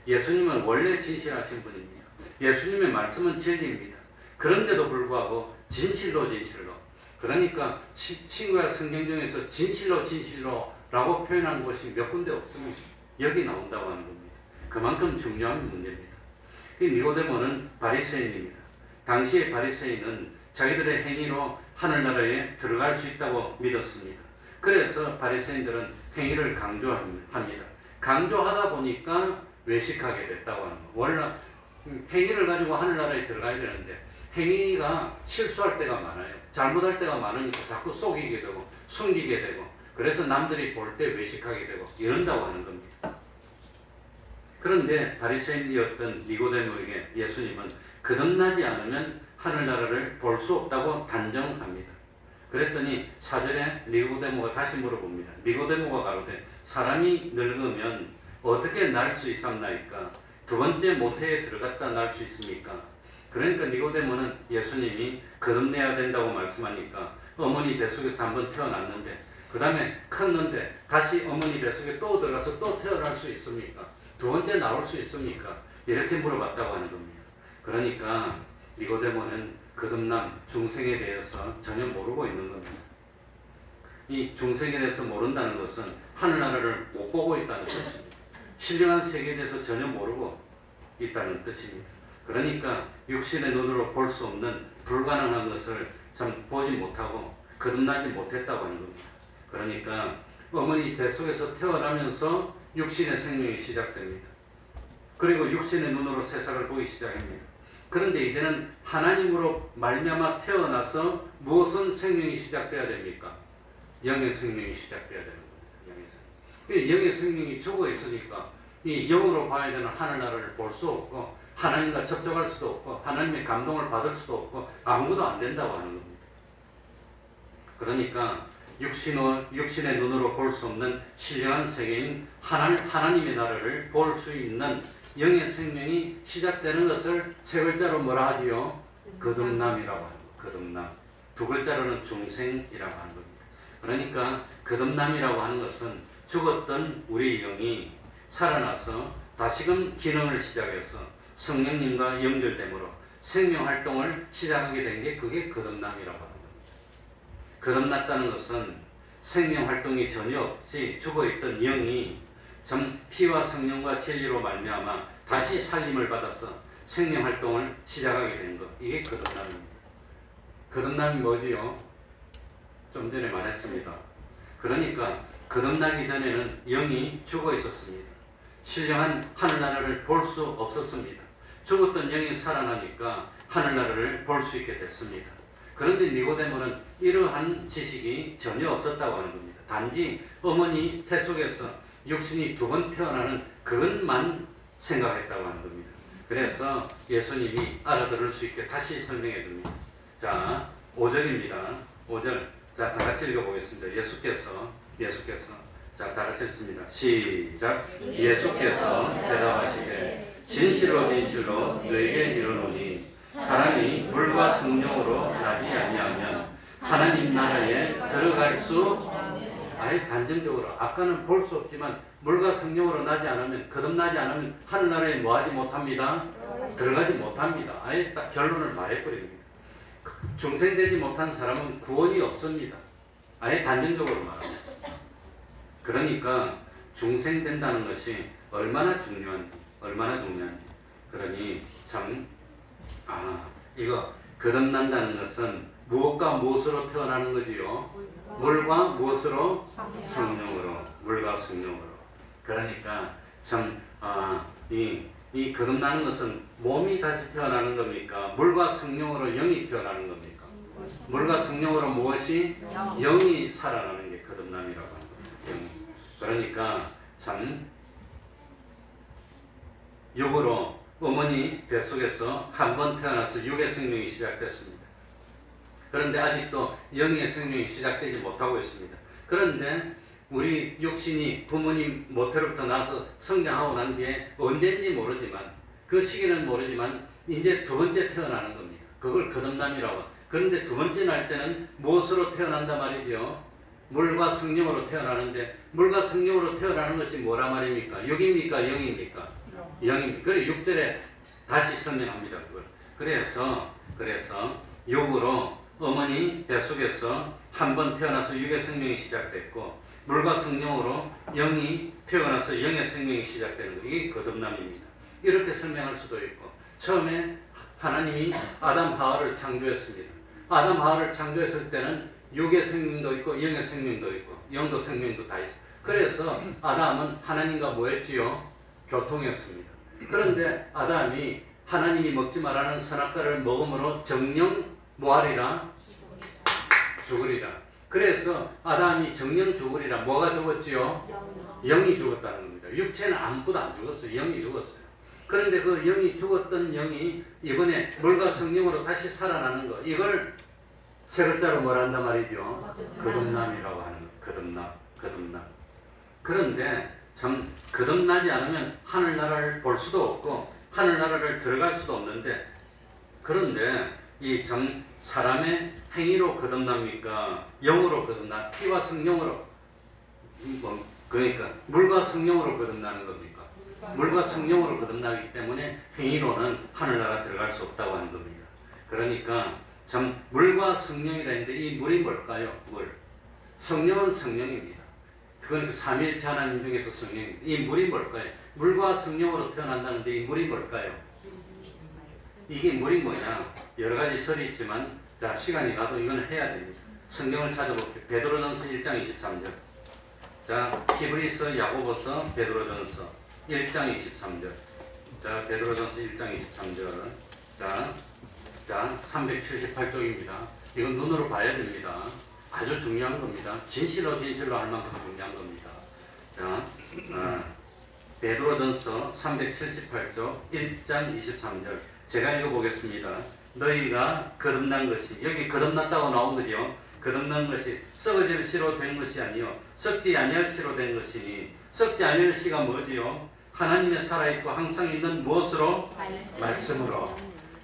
예수님은 원래 진실하신 분입니다. 예수님의 말씀은 진리입니다. 그런데도 불구하고 진실로 진실로, 그러니까 신구약 성경 중에서 진실로 진실로라고 표현한 곳이 몇 군데 없습니다. 여기 나온다고 하는 겁니다. 그만큼 중요한 문제입니다. 이 니고데모는 바리새인입니다. 당시의 바리새인은 자기들의 행위로 하늘나라에 들어갈 수 있다고 믿었습니다. 그래서 바리새인들은 행위를 강조합니다. 강조하다 보니까 외식하게 됐다고 하는 거예요. 원래 행위를 가지고 하늘나라에 들어가야 되는데 행위가 실수할 때가 많아요. 잘못할 때가 많으니까 자꾸 속이게 되고 숨기게 되고 그래서 남들이 볼 때 외식하게 되고 이런다고 하는 겁니다. 그런데 바리새인이었던 니고데모에게 예수님은 거듭나지 않으면 하늘나라를 볼 수 없다고 단정합니다. 그랬더니 4절에 니고데모가 다시 물어봅니다. 니고데모가 가로되 사람이 늙으면 어떻게 날 수 있었나이까? 두 번째 모태에 들어갔다 날 수 있습니까? 그러니까 니고데모는 예수님이 거듭내야 된다고 말씀하니까 어머니 뱃속에서 한번 태어났는데 그 다음에 컸는데 다시 어머니 뱃속에 또 들어가서 또 태어날 수 있습니까? 두 번째 나올 수 있습니까? 이렇게 물어봤다고 하는 겁니다. 그러니까 니고데모는 거듭남, 중생에 대해서 전혀 모르고 있는 겁니다. 이 중생에 대해서 모른다는 것은 하늘나라를 못 보고 있다는 뜻입니다. 신령한 세계에 대해서 전혀 모르고 있다는 뜻입니다. 그러니까 육신의 눈으로 볼 수 없는 불가능한 것을 참 보지 못하고 거듭나지 못했다고 하는 겁니다. 그러니까 어머니 뱃속에서 태어나면서 육신의 생명이 시작됩니다. 그리고 육신의 눈으로 세상을 보기 시작합니다. 그런데 이제는 하나님으로 말미암아 태어나서 무엇은 생명이 시작돼야 됩니까? 영의 생명이 시작돼야 되는 겁니다. 영의 생명이 죽어 있으니까 이 영으로 봐야 되는 하늘나라를 볼 수 없고 하나님과 접촉할 수도 없고 하나님의 감동을 받을 수도 없고 아무것도 안 된다고 하는 겁니다. 그러니까 육신의 눈으로 볼 수 없는 신령한 세계인 하나님의 나라를 볼 수 있는 영의 생명이 시작되는 것을 세 글자로 뭐라 하지요? 거듭남이라고 하는 거예요. 거듭남. 두 글자로는 중생이라고 하는 겁니다. 그러니까 거듭남이라고 하는 것은 죽었던 우리 영이 살아나서 다시금 기능을 시작해서 성령님과 연결됨으로 생명 활동을 시작하게 된 게 그게 거듭남이라고 하는 겁니다. 거듭났다는 것은 생명 활동이 전혀 없이 죽어있던 영이 전 피와 성령과 진리로 말미암아 다시 살림을 받아서 생명 활동을 시작하게 된 것, 이게 거듭남입니다. 거듭남이 뭐지요? 좀 전에 말했습니다. 그러니까 거듭나기 전에는 영이 죽어 있었습니다. 신령한 하늘나라를 볼 수 없었습니다. 죽었던 영이 살아나니까 하늘나라를 볼 수 있게 됐습니다. 그런데 니고데모는 이러한 지식이 전혀 없었다고 하는 겁니다. 단지 어머니 태 속에서 육신이 두 번 태어나는 그것만 생각했다고 하는 겁니다. 그래서 예수님이 알아들을 수 있게 다시 설명해 줍니다. 자, 5절입니다. 5절. 자, 다 같이 읽어보겠습니다. 예수께서 자, 다 같이 읽습니다. 시작. 예수께서 대답하시되 진실로 진실로 너에게 이르노니 사람이 물과 성령으로 나지 아니하면 하나님 나라에 들어갈 수 아예 단정적으로 아까는 볼 수 없지만 물과 성령으로 나지 않으면 거듭나지 않으면 하늘나라에 뭐하지 못합니다. 들어가지 못합니다. 아예 딱 결론을 말해버립니다. 중생되지 못한 사람은 구원이 없습니다. 아예 단정적으로 말합니다. 그러니까 중생된다는 것이 얼마나 중요한지 그러니 참 이거 거듭난다는 것은 무엇과 무엇으로 태어나는 거지요? 물과 무엇으로? 성령으로. 물과 성령으로. 그러니까 참 이 거듭나는 것은 몸이 다시 태어나는 겁니까? 물과 성령으로 영이 태어나는 겁니까? 물과 성령으로 무엇이? 영이 살아나는 게 거듭남이라고 하는 겁니다. 그러니까 참 육으로 어머니 뱃속에서 한 번 태어나서 육의 생명이 시작됐습니다. 그런데 아직도 영의 생명이 시작되지 못하고 있습니다. 그런데 우리 육신이 부모님 모태로부터 나서 성장하고 난 뒤에 언제인지 모르지만 그 시기는 모르지만 이제 두 번째 태어나는 겁니다. 그걸 거듭남이라고. 그런데 두 번째 날 때는 무엇으로 태어난다 말이죠? 물과 성령으로 태어나는데 물과 성령으로 태어나는 것이 뭐라 말입니까? 육입니까? 영입니까? 영입니다. 그래 6절에 다시 설명합니다. 그걸. 그래서 육으로 어머니 뱃속에서 한 번 태어나서 육의 생명이 시작됐고 물과 성령으로 영이 태어나서 영의 생명이 시작되는 것. 이게 거듭남입니다. 이렇게 설명할 수도 있고 처음에 하나님이 아담 하와를 창조했습니다. 아담 하와를 창조했을 때는 육의 생명도 있고 영의 생명도 있고 영도 생명도 다 있어요. 그래서 아담은 하나님과 뭐했지요? 교통했습니다. 그런데 아담이 하나님이 먹지 말라는 선악과를 먹음으로 정령 뭐하리라? 죽으리라. 그래서 아담이 정령 죽으리라. 뭐가 죽었지요? 영이 죽었다는 겁니다. 육체는 아무것도 안 죽었어요. 영이 죽었어요. 그런데 그 영이 죽었던 영이 이번에 물과 성령으로 다시 살아나는 거. 이걸 세 글자로 뭐라 한단 말이죠? 거듭남이라고 하는 거. 거듭남. 그런데 참 거듭나지 않으면 하늘나라를 볼 수도 없고 하늘나라를 들어갈 수도 없는데 그런데 이 참 사람의 행위로 거듭납니까? 영으로 거듭나? 피와 성령으로 그러니까 물과 성령으로 거듭나는 겁니까? 물과 성령으로 거듭나기 때문에 행위로는 하늘나라 들어갈 수 없다고 하는 겁니다. 그러니까 참 물과 성령이라 했는데 이 물이 뭘까요? 물. 성령은 성령입니다. 그러니까 삼위일체 하나님 중에서 성령입니다. 이 물이 뭘까요? 물과 성령으로 태어난다는데 이 물이 뭘까요? 이게 물이 뭐냐? 여러 가지 설이 있지만 자 시간이 가도 이건 해야 됩니다. 성경을 찾아볼게요. 베드로전서 1장 23절. 자 히브리서, 야고보서, 베드로전서 1장 23절. 자 베드로전서 1장 23절. 자 378쪽입니다. 이건 눈으로 봐야 됩니다. 아주 중요한 겁니다. 진실로 할 만큼 중요한 겁니다. 자 베드로전서 378쪽 1장 23절. 제가 읽어보겠습니다. 너희가 거듭난 것이 여기 거듭났다고 나온 거죠. 거듭난 것이 썩어질 씨로 된 것이 아니요 썩지 아니할 씨로 된 것이니 썩지 아니할 씨가 뭐지요? 하나님의 살아있고 항상 있는 무엇으로? 말씀으로.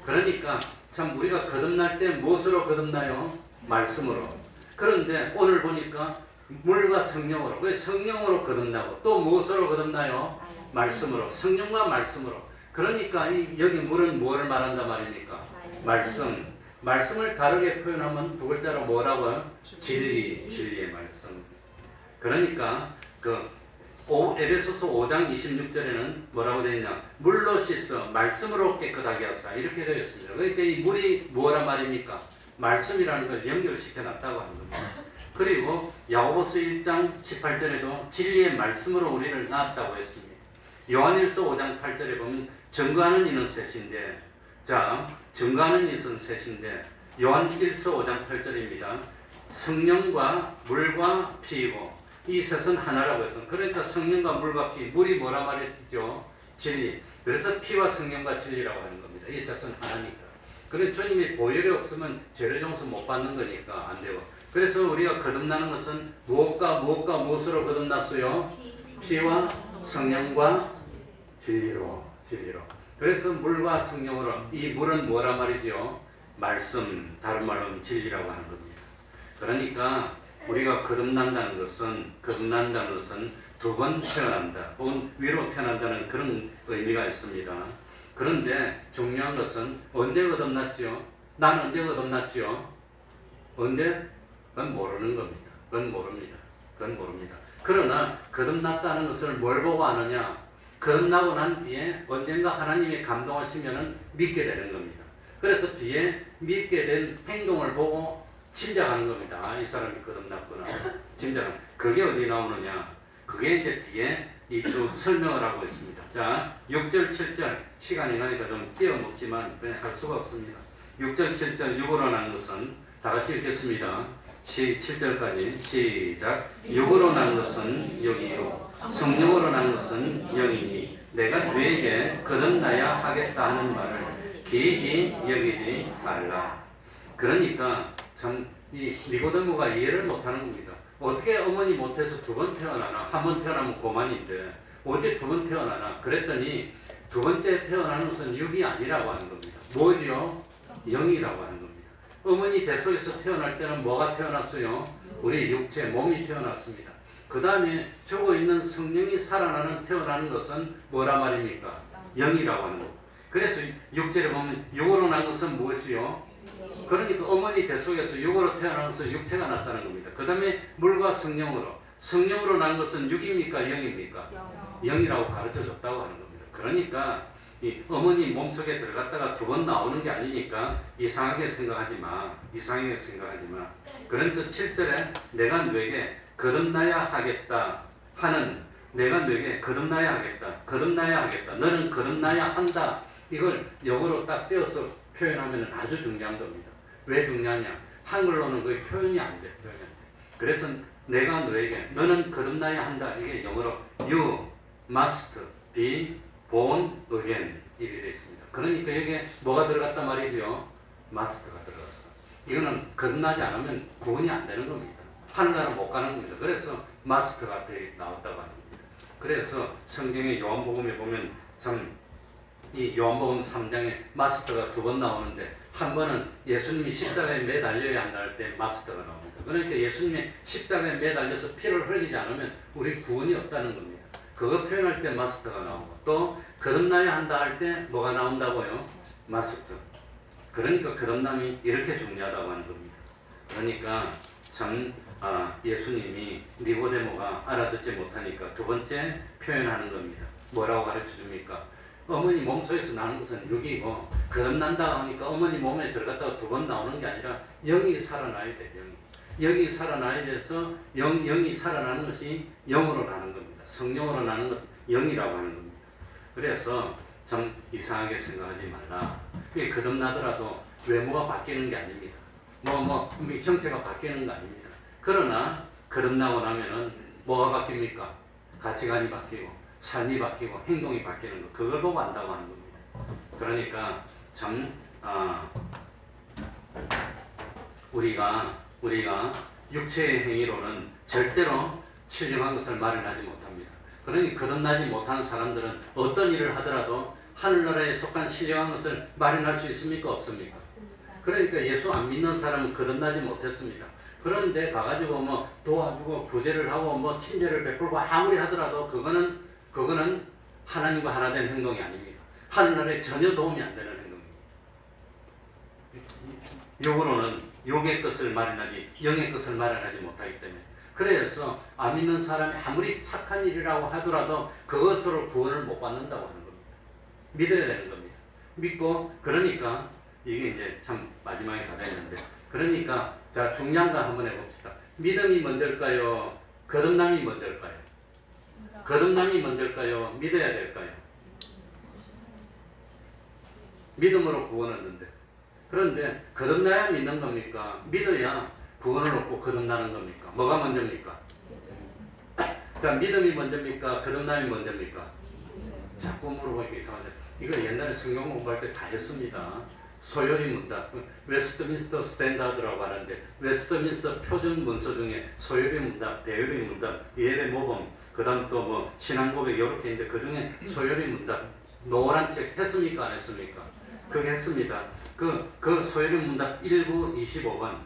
그러니까 참 우리가 거듭날 때 무엇으로 거듭나요? 말씀으로. 그런데 오늘 보니까 물과 성령으로. 왜 성령으로 거듭나고 또 무엇으로 거듭나요? 말씀으로. 성령과 말씀으로. 그러니까 여기 물은 뭐를 말한단 말입니까? 말씀. 말씀을 다르게 표현하면 두 글자로 뭐라고요? 진리, 진리의 말씀. 그러니까 에베소서 5장 26절에는 뭐라고 되어 있냐? 물로 씻어 말씀으로 깨끗하게 하사 이렇게 되어 있습니다. 그러니까 이 물이 뭐란 말입니까? 말씀이라는 걸 연결시켜 놨다고 하는 겁니다. 그리고 야고보서 1장 18절에도 진리의 말씀으로 우리를 낳았다고 했습니다. 요한일서 5장 8절에 보면 증거하는 이는 셋인데, 자, 증거하는 이는 셋인데 요한일서 5장 8절입니다. 성령과 물과 피이고 이 셋은 하나라고 해서, 그러니까 성령과 물과 피, 물이 뭐라 말했죠? 진리. 그래서 피와 성령과 진리라고 하는 겁니다. 이 셋은 하나니까. 그래 주님이 보혈이 없으면 죄를 용서 못 받는 거니까 안 되고. 그래서 우리가 거듭나는 것은 무엇과 무엇으로 거듭났어요? 피와 성령과 진리로. 그래서 물과 성령으로, 이 물은 뭐라 말이죠? 말씀, 다른 말로는 진리라고 하는 겁니다. 그러니까 우리가 거듭난다는 것은 두 번 태어난다, 혹은 위로 태어난다는 그런 의미가 있습니다. 그런데 중요한 것은 언제 거듭났지요? 난 언제 거듭났지요? 언제? 그건 모르는 겁니다. 그건 모릅니다. 그러나 거듭났다는 것을 뭘 보고 아느냐? 거듭나고 난 뒤에 언젠가 하나님이 감동하시면 믿게 되는 겁니다. 그래서 뒤에 믿게 된 행동을 보고 짐작하는 겁니다. 아, 이 사람이 거듭났구나. 짐작하는. 그게 어디 나오느냐? 그게 이제 뒤에 이 쭉 설명을 하고 있습니다. 자, 6절, 7절. 시간이 가니까 좀 띄어먹지만 그냥 할 수가 없습니다. 6절, 7절, 육으로 난 것은 다 같이 읽겠습니다. 7절까지 시작. 육으로 난 것은 영이요 성령으로 난 것은 영이니 내가 그에게 거듭나야 하겠다 하는 말을 기이히 여기지 말라. 그러니까 참 이 니고데모가 이해를 못하는 겁니다. 어떻게 어머니 못해서 두 번 태어나나? 한 번 태어나면 고만인데 어째 두 번 태어나나? 그랬더니 두 번째 태어나는 것은 육이 아니라고 하는 겁니다. 뭐지요? 영이라고 하는 겁니다. 어머니 뱃속에서 태어날 때는 뭐가 태어났어요? 우리 육체, 몸이 태어났습니다. 그 다음에 죽어있는 성령이 살아나는 태어나는 것은 뭐라 말입니까? 영이라고 하는 겁니다. 그래서 6절에 보면 육으로 난 것은 무엇이요? 그러니까 어머니 뱃속에서 육으로 태어나서 육체가 났다는 겁니다. 그 다음에 물과 성령으로 난 것은 육입니까? 영입니까? 영이라고 가르쳐 줬다고 하는 겁니다. 그러니까 이 어머니 몸속에 들어갔다가 두 번 나오는 게 아니니까 이상하게 생각하지 마. 그래서 7절에 내가 너에게 거듭나야 하겠다 하는, 내가 너에게 거듭나야 하겠다. 너는 거듭나야 한다. 이걸 영어로 딱 떼어서 표현하면 아주 중요한 겁니다. 왜 중요하냐? 한글로는 거의 표현이 안 돼. 그래서 내가 너에게, 너는 거듭나야 한다. 이게 영어로 you must be born again 이렇게 되어 있습니다. 그러니까 여기에 뭐가 들어갔단 말이죠? must가 들어갔어. 이거는 거듭나지 않으면 구원이 안 되는 겁니다. 하늘나라 못 가는 겁니다. 그래서 must가 나왔다고 하는 겁니다. 그래서 성경의 요한복음에 보면 참 이 요한복음 3장에 마스터가 두 번 나오는데, 한 번은 예수님이 십자가에 매달려야 한다 할 때 마스터가 나옵니다. 그러니까 예수님이 십자가에 매달려서 피를 흘리지 않으면 우리 구원이 없다는 겁니다. 그거 표현할 때 마스터가 나오고, 또 거듭나야 한다 할 때 뭐가 나온다고요? 마스터. 그러니까 거듭남이 이렇게 중요하다고 하는 겁니다. 그러니까 참 예수님이 니고데모가 알아듣지 못하니까 두 번째 표현하는 겁니다. 뭐라고 가르쳐 줍니까? 어머니 몸속에서 나는 것은 육이고, 거듭난다 하니까 어머니 몸에 들어갔다가 두 번 나오는 게 아니라 영이 살아나야 돼. 영이 살아나야 돼서 영이 살아나는 것이 영으로 나는 겁니다. 성령으로 나는 것 영이라고 하는 겁니다. 그래서 참 이상하게 생각하지 말라. 이게 거듭나더라도 외모가 바뀌는 게 아닙니다. 형체가 바뀌는 거 아닙니다. 그러나 거듭나고 나면은 뭐가 바뀝니까? 가치관이 바뀌고, 삶이 바뀌고, 행동이 바뀌는 거, 그걸 보고 안다고 하는 겁니다. 그러니까 참 우리가 육체의 행위로는 절대로 신령한 것을 마련하지 못합니다. 그러니 거듭나지 못한 사람들은 어떤 일을 하더라도 하늘나라에 속한 신령한 것을 마련할 수 있습니까? 없습니까? 그러니까 예수 안 믿는 사람은 거듭나지 못했습니다. 그런데 가가지고 도와주고 구제를 하고 친절을 베풀고 아무리 하더라도 그거는 하나님과 하나 된 행동이 아닙니다. 하늘나라에 전혀 도움이 안 되는 행동입니다. 육으로는 육의 것을 마련하지 영의 것을 마련하지 못하기 때문에, 그래서 안 믿는 사람이 아무리 착한 일이라고 하더라도 그것으로 구원을 못 받는다고 하는 겁니다. 믿어야 되는 겁니다. 믿고, 그러니까 이게 이제 참 마지막에 가야 되는데, 그러니까 자, 중요한 거 한번 해봅시다. 믿음이 먼저일까요? 거듭남이 먼저일까요? 거듭남이 먼저일까요? 믿어야 될까요? 믿음으로 구원을 얻는데, 그런데 거듭나야 믿는 겁니까? 믿어야 구원을 얻고 거듭나는 겁니까? 뭐가 먼저입니까? 자, 믿음이 먼저입니까? 거듭남이 먼저입니까? 자꾸 물어보니까 이상하죠. 이거 옛날에 성경 공부할 때 다 했습니다. 소요리 문답, 웨스트민스터 스탠다드라고 하는데, 웨스트민스터 표준 문서 중에 소요리 문답, 대요리 문답, 예배 모범, 그 다음 또 뭐 신앙 고백 이렇게 있는데, 그 중에 소요리 문답, 노란 책 했습니까? 안 했습니까? 그게 했습니다. 그 소요리 문답 1부 25번,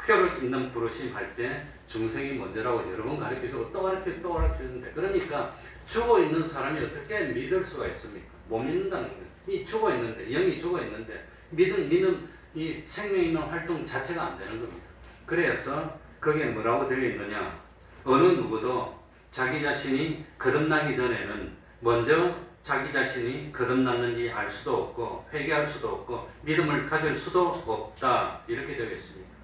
혈육 있는 부르심 할 때 중생이 먼저라고 여러 번 가르쳐주고 또 가르쳐주는데, 그러니까 죽어 있는 사람이 어떻게 믿을 수가 있습니까? 못 믿는다는 거예요. 이 죽어 있는데, 영이 죽어 있는데 믿음 이 생명 있는 활동 자체가 안 되는 겁니다. 그래서 거기에 뭐라고 되어 있느냐? 어느 누구도 자기 자신이 거듭나기 전에는 먼저 자기 자신이 거듭났는지 알 수도 없고 회개할 수도 없고 믿음을 가질 수도 없다, 이렇게 되어 있습니다.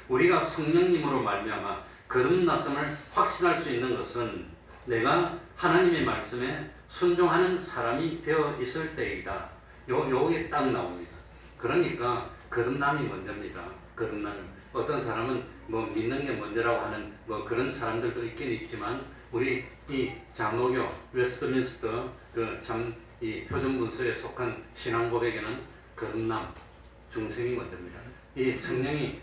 우리가 성령님으로 말미암아 거듭났음을 확신할 수 있는 것은 내가 하나님의 말씀에 순종하는 사람이 되어 있을 때이다. 요게 딱 나옵니다. 그러니까 거듭남이 먼저입니다. 거듭남. 어떤 사람은 뭐 믿는 게 먼저라고 하는 뭐 그런 사람들도 있긴 있지만, 우리 이 장로교 웨스트민스터 그 참 이 표준 문서에 속한 신앙 고백에는 거듭남, 중생이 먼저입니다. 이 성령이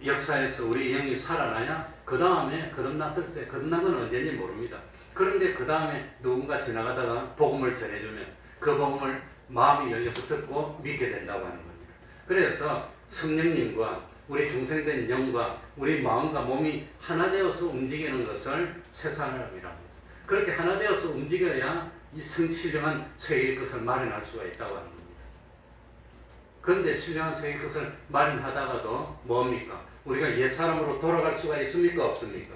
역사에서 우리 영이 살아나야 그 다음에 거듭났을 때, 거듭난 건 언제인지 모릅니다. 그런데 그 다음에 누군가 지나가다가 복음을 전해주면 그 복음을 마음이 열려서 듣고 믿게 된다고 하는 겁니다. 그래서 성령님과 우리 중생된 영과 우리 마음과 몸이 하나 되어서 움직이는 것을 새사람이라고 합니다. 그렇게 하나 되어서 움직여야 이 신령한 세계의 것을 마련할 수가 있다고 하는 겁니다. 그런데 신령한 세계의 것을 마련하다가도 뭡니까? 우리가 옛사람으로 돌아갈 수가 있습니까? 없습니까?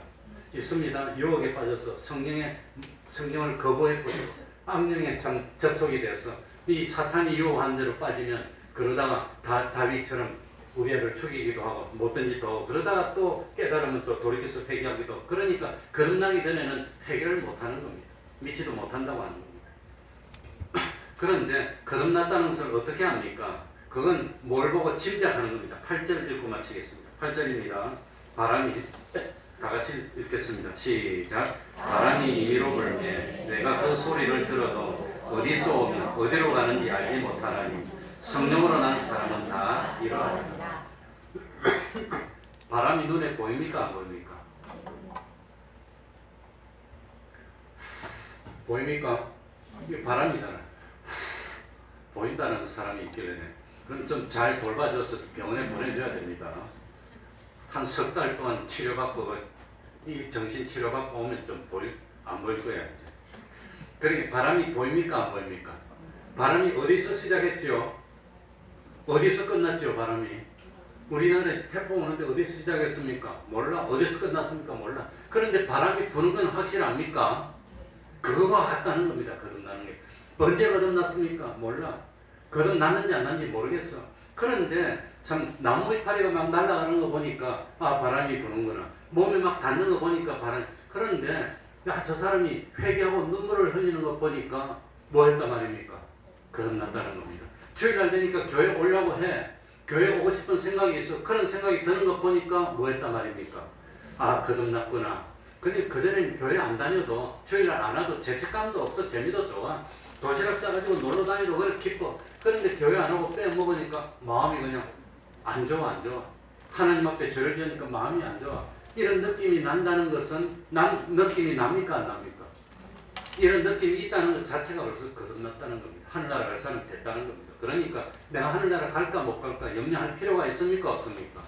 있습니다. 유혹에 빠져서 성경을 거부해버리고 악령에 참 접속이 돼서 이 사탄이 유혹한 대로 빠지면, 그러다가 다윗처럼 우리를 죽이기도 하고 못된 짓도 하고, 그러다가 또 깨달으면 또 돌이켜서 회개하기도 하고, 그러니까 거듭나기 전에는 회개를 못하는 겁니다. 믿지도 못한다고 하는 겁니다. 그런데 거듭났다는 것을 어떻게 합니까? 그건 뭘 보고 짐작하는 겁니다. 8절 읽고 마치겠습니다. 8절입니다. 바람이, 다 같이 읽겠습니다. 시작. 바람이 임의로 불매 내가 그 소리를 들어도 어디서 오며 어디로 가는지 알지 못하나니 성령으로 난 사람은 다 이러하리라. 바람이 눈에 보입니까? 안 보입니까? 보입니까? 이게 바람이잖아요. 보인다는 사람이 있길래 그럼 좀 잘 돌봐줘서 병원에 보내줘야 됩니다. 한 석 달 동안 치료받고, 이 정신 치료받고 오면 좀 안 보일 거야 이제. 그러니까 바람이 보입니까? 안 보입니까? 바람이 어디서 시작했죠? 어디서 끝났죠? 바람이. 우리나라에 태풍 오는데 어디서 시작했습니까? 몰라. 어디서 끝났습니까? 몰라. 그런데 바람이 부는 건 확실합니까? 그거가 같다는 겁니다. 거듭나는 게. 언제 거듭났습니까? 몰라. 거듭났는지 안 났는지 모르겠어. 그런데 참 나무 이파리가 막 날아가는 거 보니까 아, 바람이 부는구나. 몸에 막 닿는 거 보니까 바람. 그런데 야, 저 사람이 회개하고 눈물을 흘리는 거 보니까 뭐 했단 말입니까? 거듭났다는 겁니다. 주일날 되니까 교회 오려고 해. 교회 오고 싶은 생각이 있어. 그런 생각이 드는 거 보니까 뭐 했단 말입니까? 아, 거듭났구나. 근데 그전엔 교회 안 다녀도, 주일날 안 와도 죄책감도 없어. 재미도 좋아. 도시락 싸가지고 놀러 다니도 그래 기뻐. 그런데 교회 안 오고 빼먹으니까 마음이 그냥 안 좋아. 하나님 앞에 죄를 지으니까 마음이 안 좋아. 이런 느낌이 난다는 것은 느낌이 납니까? 안 납니까? 이런 느낌이 있다는 것 자체가 벌써 거듭났다는 겁니다. 하늘나라 갈 사람이 됐다는 겁니다. 그러니까 내가 하늘나라 갈까 못 갈까 염려할 필요가 있습니까? 없습니까?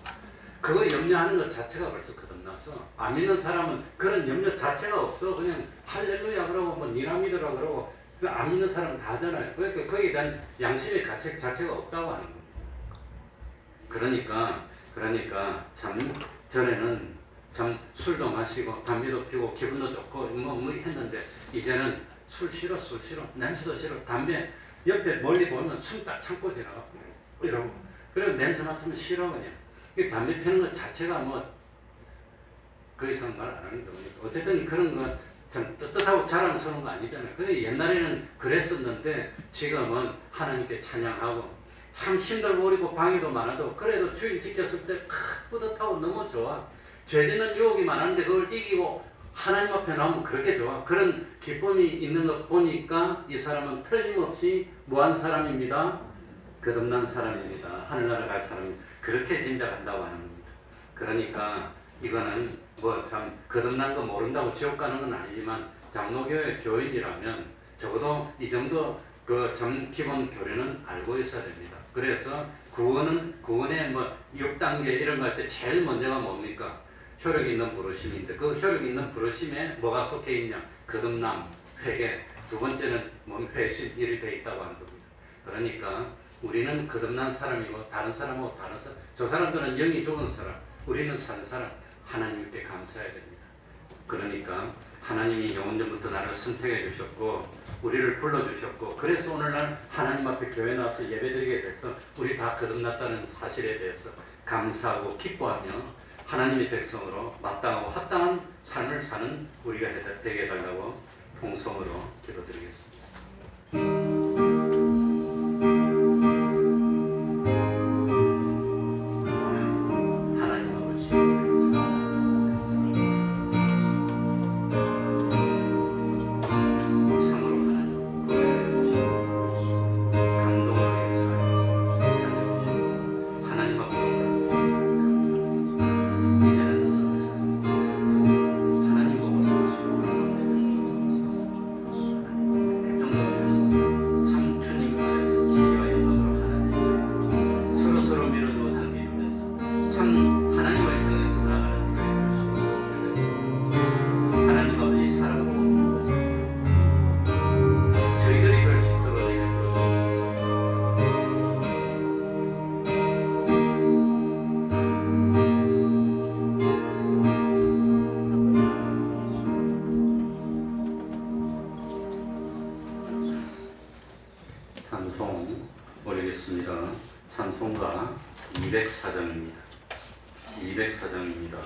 그거 염려하는 것 자체가 벌써 거듭났어. 안 믿는 사람은 그런 염려 자체가 없어. 그냥 할렐루야 그러고 뭐 니나 믿으라 그러고 안 믿는 사람은 다 하잖아요. 그러니까 거기에 대한 양심의 가책 자체가 없다고 하는 겁니다. 그러니까 참 전에는 참 술도 마시고 담배도 피고 기분도 좋고 뭐 했는데 이제는 술 싫어 냄새도 싫어 담배 옆에 멀리 보면 숨 딱 참고 지나가 이러고 그리고 냄새 맡으면 싫어 그냥 이 담배 피는 것 자체가 뭐 그 이상 말 안 하는 겁니다. 어쨌든 그런 건 참 떳떳하고 자랑스러운 거 아니잖아요. 근데 옛날에는 그랬었는데 지금은 하나님께 찬양하고 참 힘들고 어리고 방해도 많아도 그래도 주인 지켰을 때 뿌듯하고 너무 좋아. 죄 짓는 유혹이 많았는데 그걸 이기고 하나님 앞에 나오면 그렇게 좋아. 그런 기쁨이 있는 것 보니까 이 사람은 틀림없이 뭐한 사람입니다. 거듭난 사람입니다. 하늘나라 갈 사람입니다. 그렇게 짐작한다고 하는 겁니다. 그러니까 이거는 뭐 참 거듭난 거 모른다고 지옥 가는 건 아니지만 장로교회 교인이라면 적어도 이 정도 그 참 기본 교리는 알고 있어야 됩니다. 그래서 구원의 뭐 6단계 이런 거 할 때 제일 먼저가 뭡니까? 혈육 있는 부르심인데 그 혈육 있는 부르심에 뭐가 속해 있냐? 거듭남, 회개. 두 번째는 회심 일이 돼 있다고 하는 겁니다. 그러니까 우리는 거듭난 사람이고 다른 사람하고 다른 사람. 저 사람들은 영이 죽은 사람. 우리는 산 사람. 하나님께 감사해야 됩니다. 그러니까 하나님이 영원전부터 나를 선택해 주셨고 우리를 불러주셨고 그래서 오늘날 하나님 앞에 교회 나와서 예배드리게 돼서 우리 다 거듭났다는 사실에 대해서 감사하고 기뻐하며 하나님의 백성으로 마땅하고 합당한 삶을 사는 우리가 되게 해달라고 통성으로 기도드리겠습니다. 찬송 올리겠습니다. 찬송가 204장입니다. 204장입니다.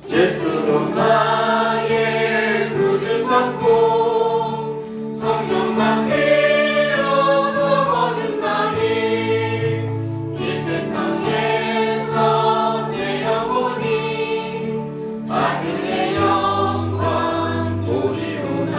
예수로 나의 구주 삼고 성령과 피로써 거듭나니 이 세상에서 내 영혼이 하늘의 영광 보리로다.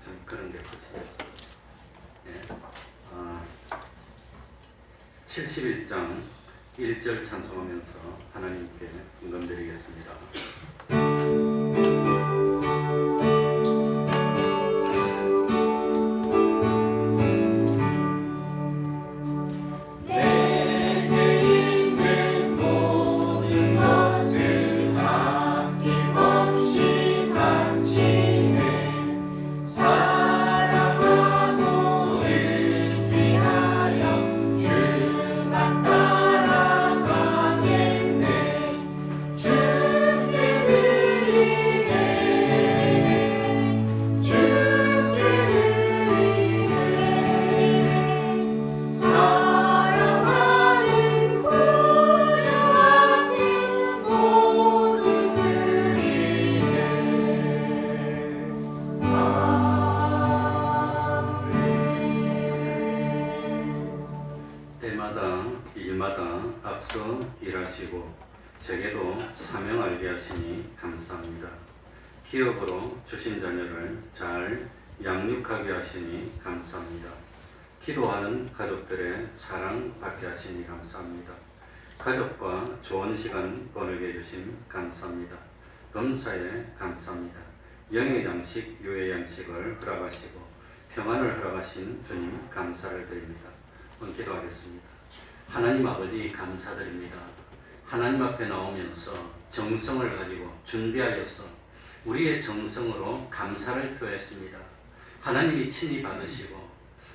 좀 그런 게 거치였어요. 예. 71장 1절 찬송하면서 하나님께 헌금드리겠습니다. 때마다 일마다 앞서 일하시고 제게도 사명 알게 하시니 감사합니다. 기업으로 주신 자녀를 잘 양육하게 하시니 감사합니다. 기도하는 가족들의 사랑받게 하시니 감사합니다. 가족과 좋은 시간 보내게 해주심 감사합니다. 범사에 감사합니다. 영의 양식, 유의 양식을 허락하시고 평안을 허락하신 주님 감사를 드립니다. 기도하겠습니다. 하나님 아버지 감사드립니다. 하나님 앞에 나오면서 정성을 가지고 준비하여서 우리의 정성으로 감사를 표했습니다. 하나님이 친히 받으시고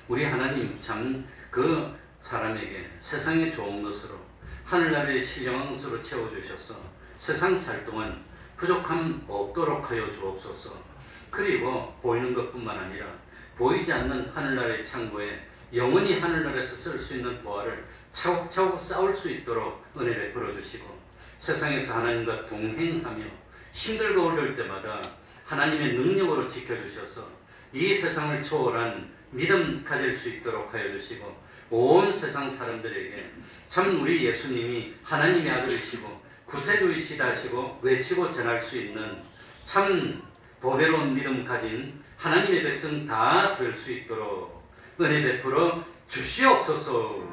우리 하나님 참 그 사람에게 세상에 좋은 것으로 하늘나라의 신령함으로 채워주셔서 세상 살 동안 부족함 없도록 하여 주옵소서. 그리고 보이는 것뿐만 아니라 보이지 않는 하늘나라의 창고에 영원히 하늘나라에서 쓸 수 있는 보화를 차곡차곡 쌓을 수 있도록 은혜 베풀어 주시고 세상에서 하나님과 동행하며 힘들고 어려울 때마다 하나님의 능력으로 지켜주셔서 이 세상을 초월한 믿음 가질 수 있도록 하여 주시고 온 세상 사람들에게 참 우리 예수님이 하나님의 아들이시고 구세주이시다 하시고 외치고 전할 수 있는 참 보배로운 믿음 가진 하나님의 백성 다 될 수 있도록 은혜 베풀어 주시옵소서.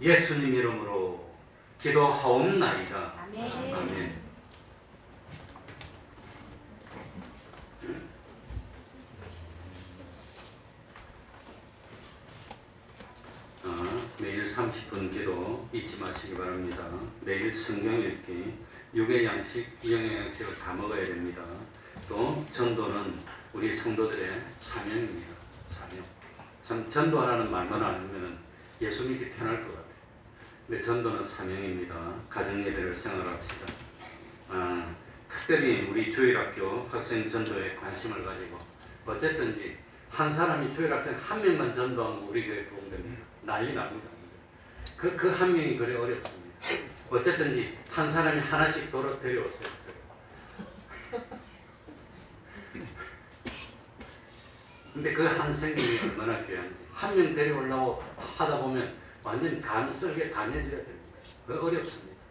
예수님 이름으로 기도하옵나이다. 아멘. 매일 30분 기도 잊지 마시기 바랍니다. 매일 성경 읽기, 육의 양식, 영의 양식을 다 먹어야 됩니다. 또 전도는 우리 성도들의 사명입니다. 사명. 참 전도하라는 말만 하면 예수 믿기 편할 것 같아요. 근데 전도는 사명입니다. 가정예배를 생활합시다. 특별히 우리 주일학교 학생 전도에 관심을 가지고 어쨌든지 한 사람이 주일학생 한 명만 전도하면 우리 교회 부흥됩니다. 난리 납니다. 그 한 명이 그래 어렵습니다. 어쨌든지 한 사람이 하나씩 데려오세요. 근데 그 한 생명이 얼마나 귀한지 한 명 데려오려고 하다 보면 완전 간설게 간해져야 됩니다. 그 어렵습니다.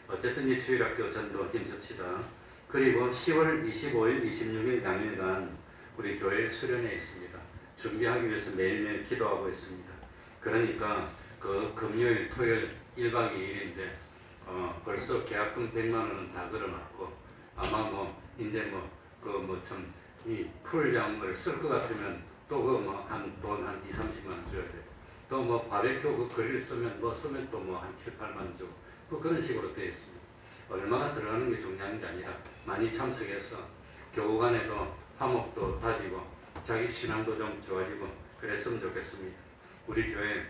어쨌든 이 주일학교 전도 힘씁시다. 그리고 10월 25일, 26일 당일간 우리 교회 수련회 있습니다. 준비하기 위해서 매일매일 기도하고 있습니다. 그러니까 그 금요일, 토요일 1박 2일인데 벌써 계약금 100만 원은 다 걸어놨고 아마 이제 이 풀장을 쓸 것 같으면 또 돈 한 2, 30만 원 줘야 돼요. 또 바베큐 그 그릴 쓰면 쓰면 또 한 7, 8만 원 주고 그런 식으로 되어 있습니다. 얼마가 들어가는 게 중요한 게 아니라 많이 참석해서 교우 간에도 화목도 다지고 자기 신앙도 좀 좋아지고 그랬으면 좋겠습니다. 우리 교회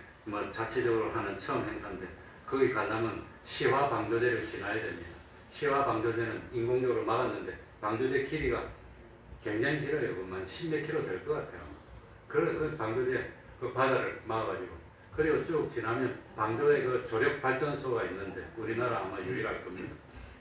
자체적으로 하는 처음 행사인데 거기 가려면 시화 방조제를 지나야 됩니다. 시화 방조제는 인공적으로 막았는데 방조제 길이가 굉장히 길어요. 그만 10몇 킬로 될 것 같아요. 그 방조제 그 바다를 막아가지고 그리고 쭉 지나면 방조에 그 조력 발전소가 있는데 우리나라 아마 유일할 겁니다.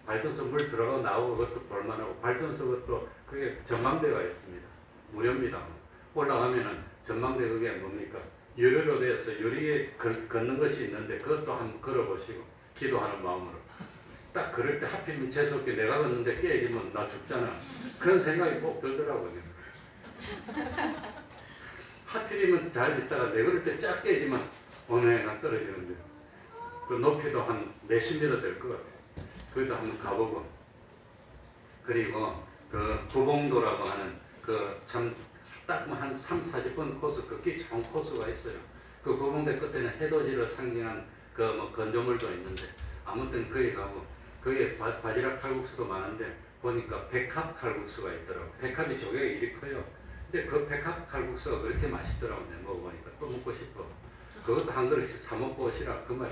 발전소 물 들어가 나오고 그것도 볼만하고 발전소 그것도 그게 전망대가 있습니다. 무료입니다. 올라가면은 전망대 그게 뭡니까? 유리로 되어서 유리에 걷는 것이 있는데 그것도 한번 걸어보시고 기도하는 마음으로 딱 그럴 때 하필이면 재수없게 내가 걷는데 깨지면 나 죽잖아. 그런 생각이 꼭 들더라고요. 하필이면 잘 있다가 내 그럴 때 쫙 깨지만 어느 해가 떨어지는데 그 높이도 한 몇십 미터 될 것 같아. 거기도 한번 가보고. 그리고 그 구봉도라고 하는 그 참 딱 한 3, 40분 코스, 걷기 좋은 코스가 있어요. 그 구봉대 끝에는 해돋이를 상징한 그 뭐 건조물도 있는데 아무튼 거기 가고 거기에 바지락 칼국수도 많은데 보니까 백합 칼국수가 있더라고. 백합이 조개가 이리 커요. 근데 그 백합 칼국수가 그렇게 맛있더라고. 내가 먹어보니까 또 먹고 싶어. 그것도 한 그릇씩 사 먹고 오시라 그 말.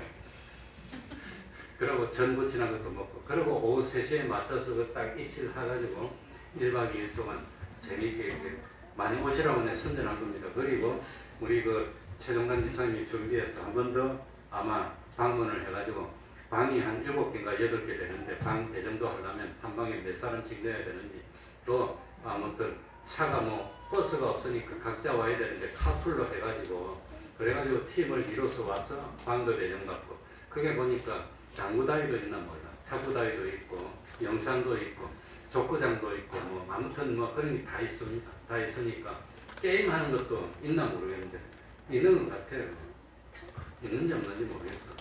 그리고 전 부친한 것도 먹고, 그리고 오후 3시에 맞춰서 그 딱 입실 해가지고 1박 2일 동안 재미있게 이렇게 많이 오시라고 내 선전한 겁니다. 그리고 우리 그 최종관 집사님이 준비해서 한 번 더 아마 방문을 해가지고 방이 한 7개인가 8개 되는데 방 배정도 하려면 한 방에 몇 사람씩 넣어야 되는지, 또 아무튼 차가 뭐 버스가 없으니까 각자 와야 되는데 카풀로 해가지고 그래가지고 팀을 이뤄서 와서 방도 배정받고, 그게 보니까 당구다리도 있나 몰라. 타구다리도 있고 영상도 있고 족구장도 있고 뭐 아무튼 뭐 그런 게 다 있습니다. 다 있으니까 게임하는 것도 있나 모르겠는데 있는 것 같아요. 있는지 없는지 모르겠어.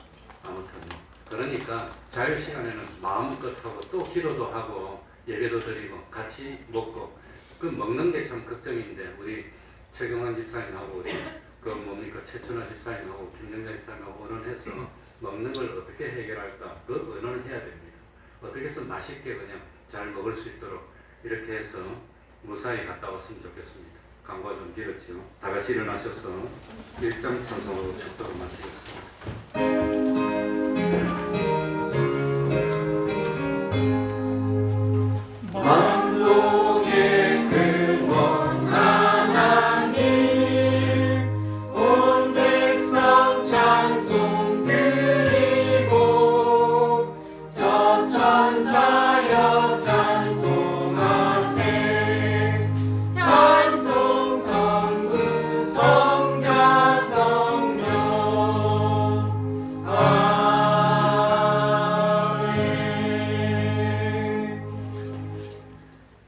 아무튼 뭐 그러니까 자유 시간에는 마음껏 하고 또 기도도 하고 예배도 드리고 같이 먹고, 그 먹는 게 참 걱정인데 우리 최경환 집사님하고 우리 그 뭡니까 최춘화 집사님하고 김정자 집사님하고 의논해서 먹는 걸 어떻게 해결할까 그 의논을 해야 됩니다. 어떻게 해서 맛있게 그냥 잘 먹을 수 있도록 이렇게 해서 무사히 갔다 왔으면 좋겠습니다. 광고가 좀 길었지요. 다 같이 일어나셔서 일장 찬송으로 축도를 마치겠습니다. 만국의 근원 하나님, 온 백성 찬송 드리고 저 천사여 찬송하세. 찬송 성부 성자 성령 아멘.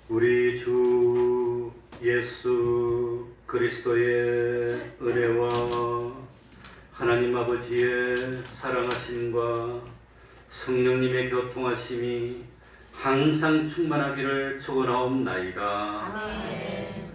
우리 주 예수 그리스도의 은혜와 하나님 아버지의 사랑하심과 성령님의 교통하심이 항상 충만하기를 축원하옵나이다. 아멘.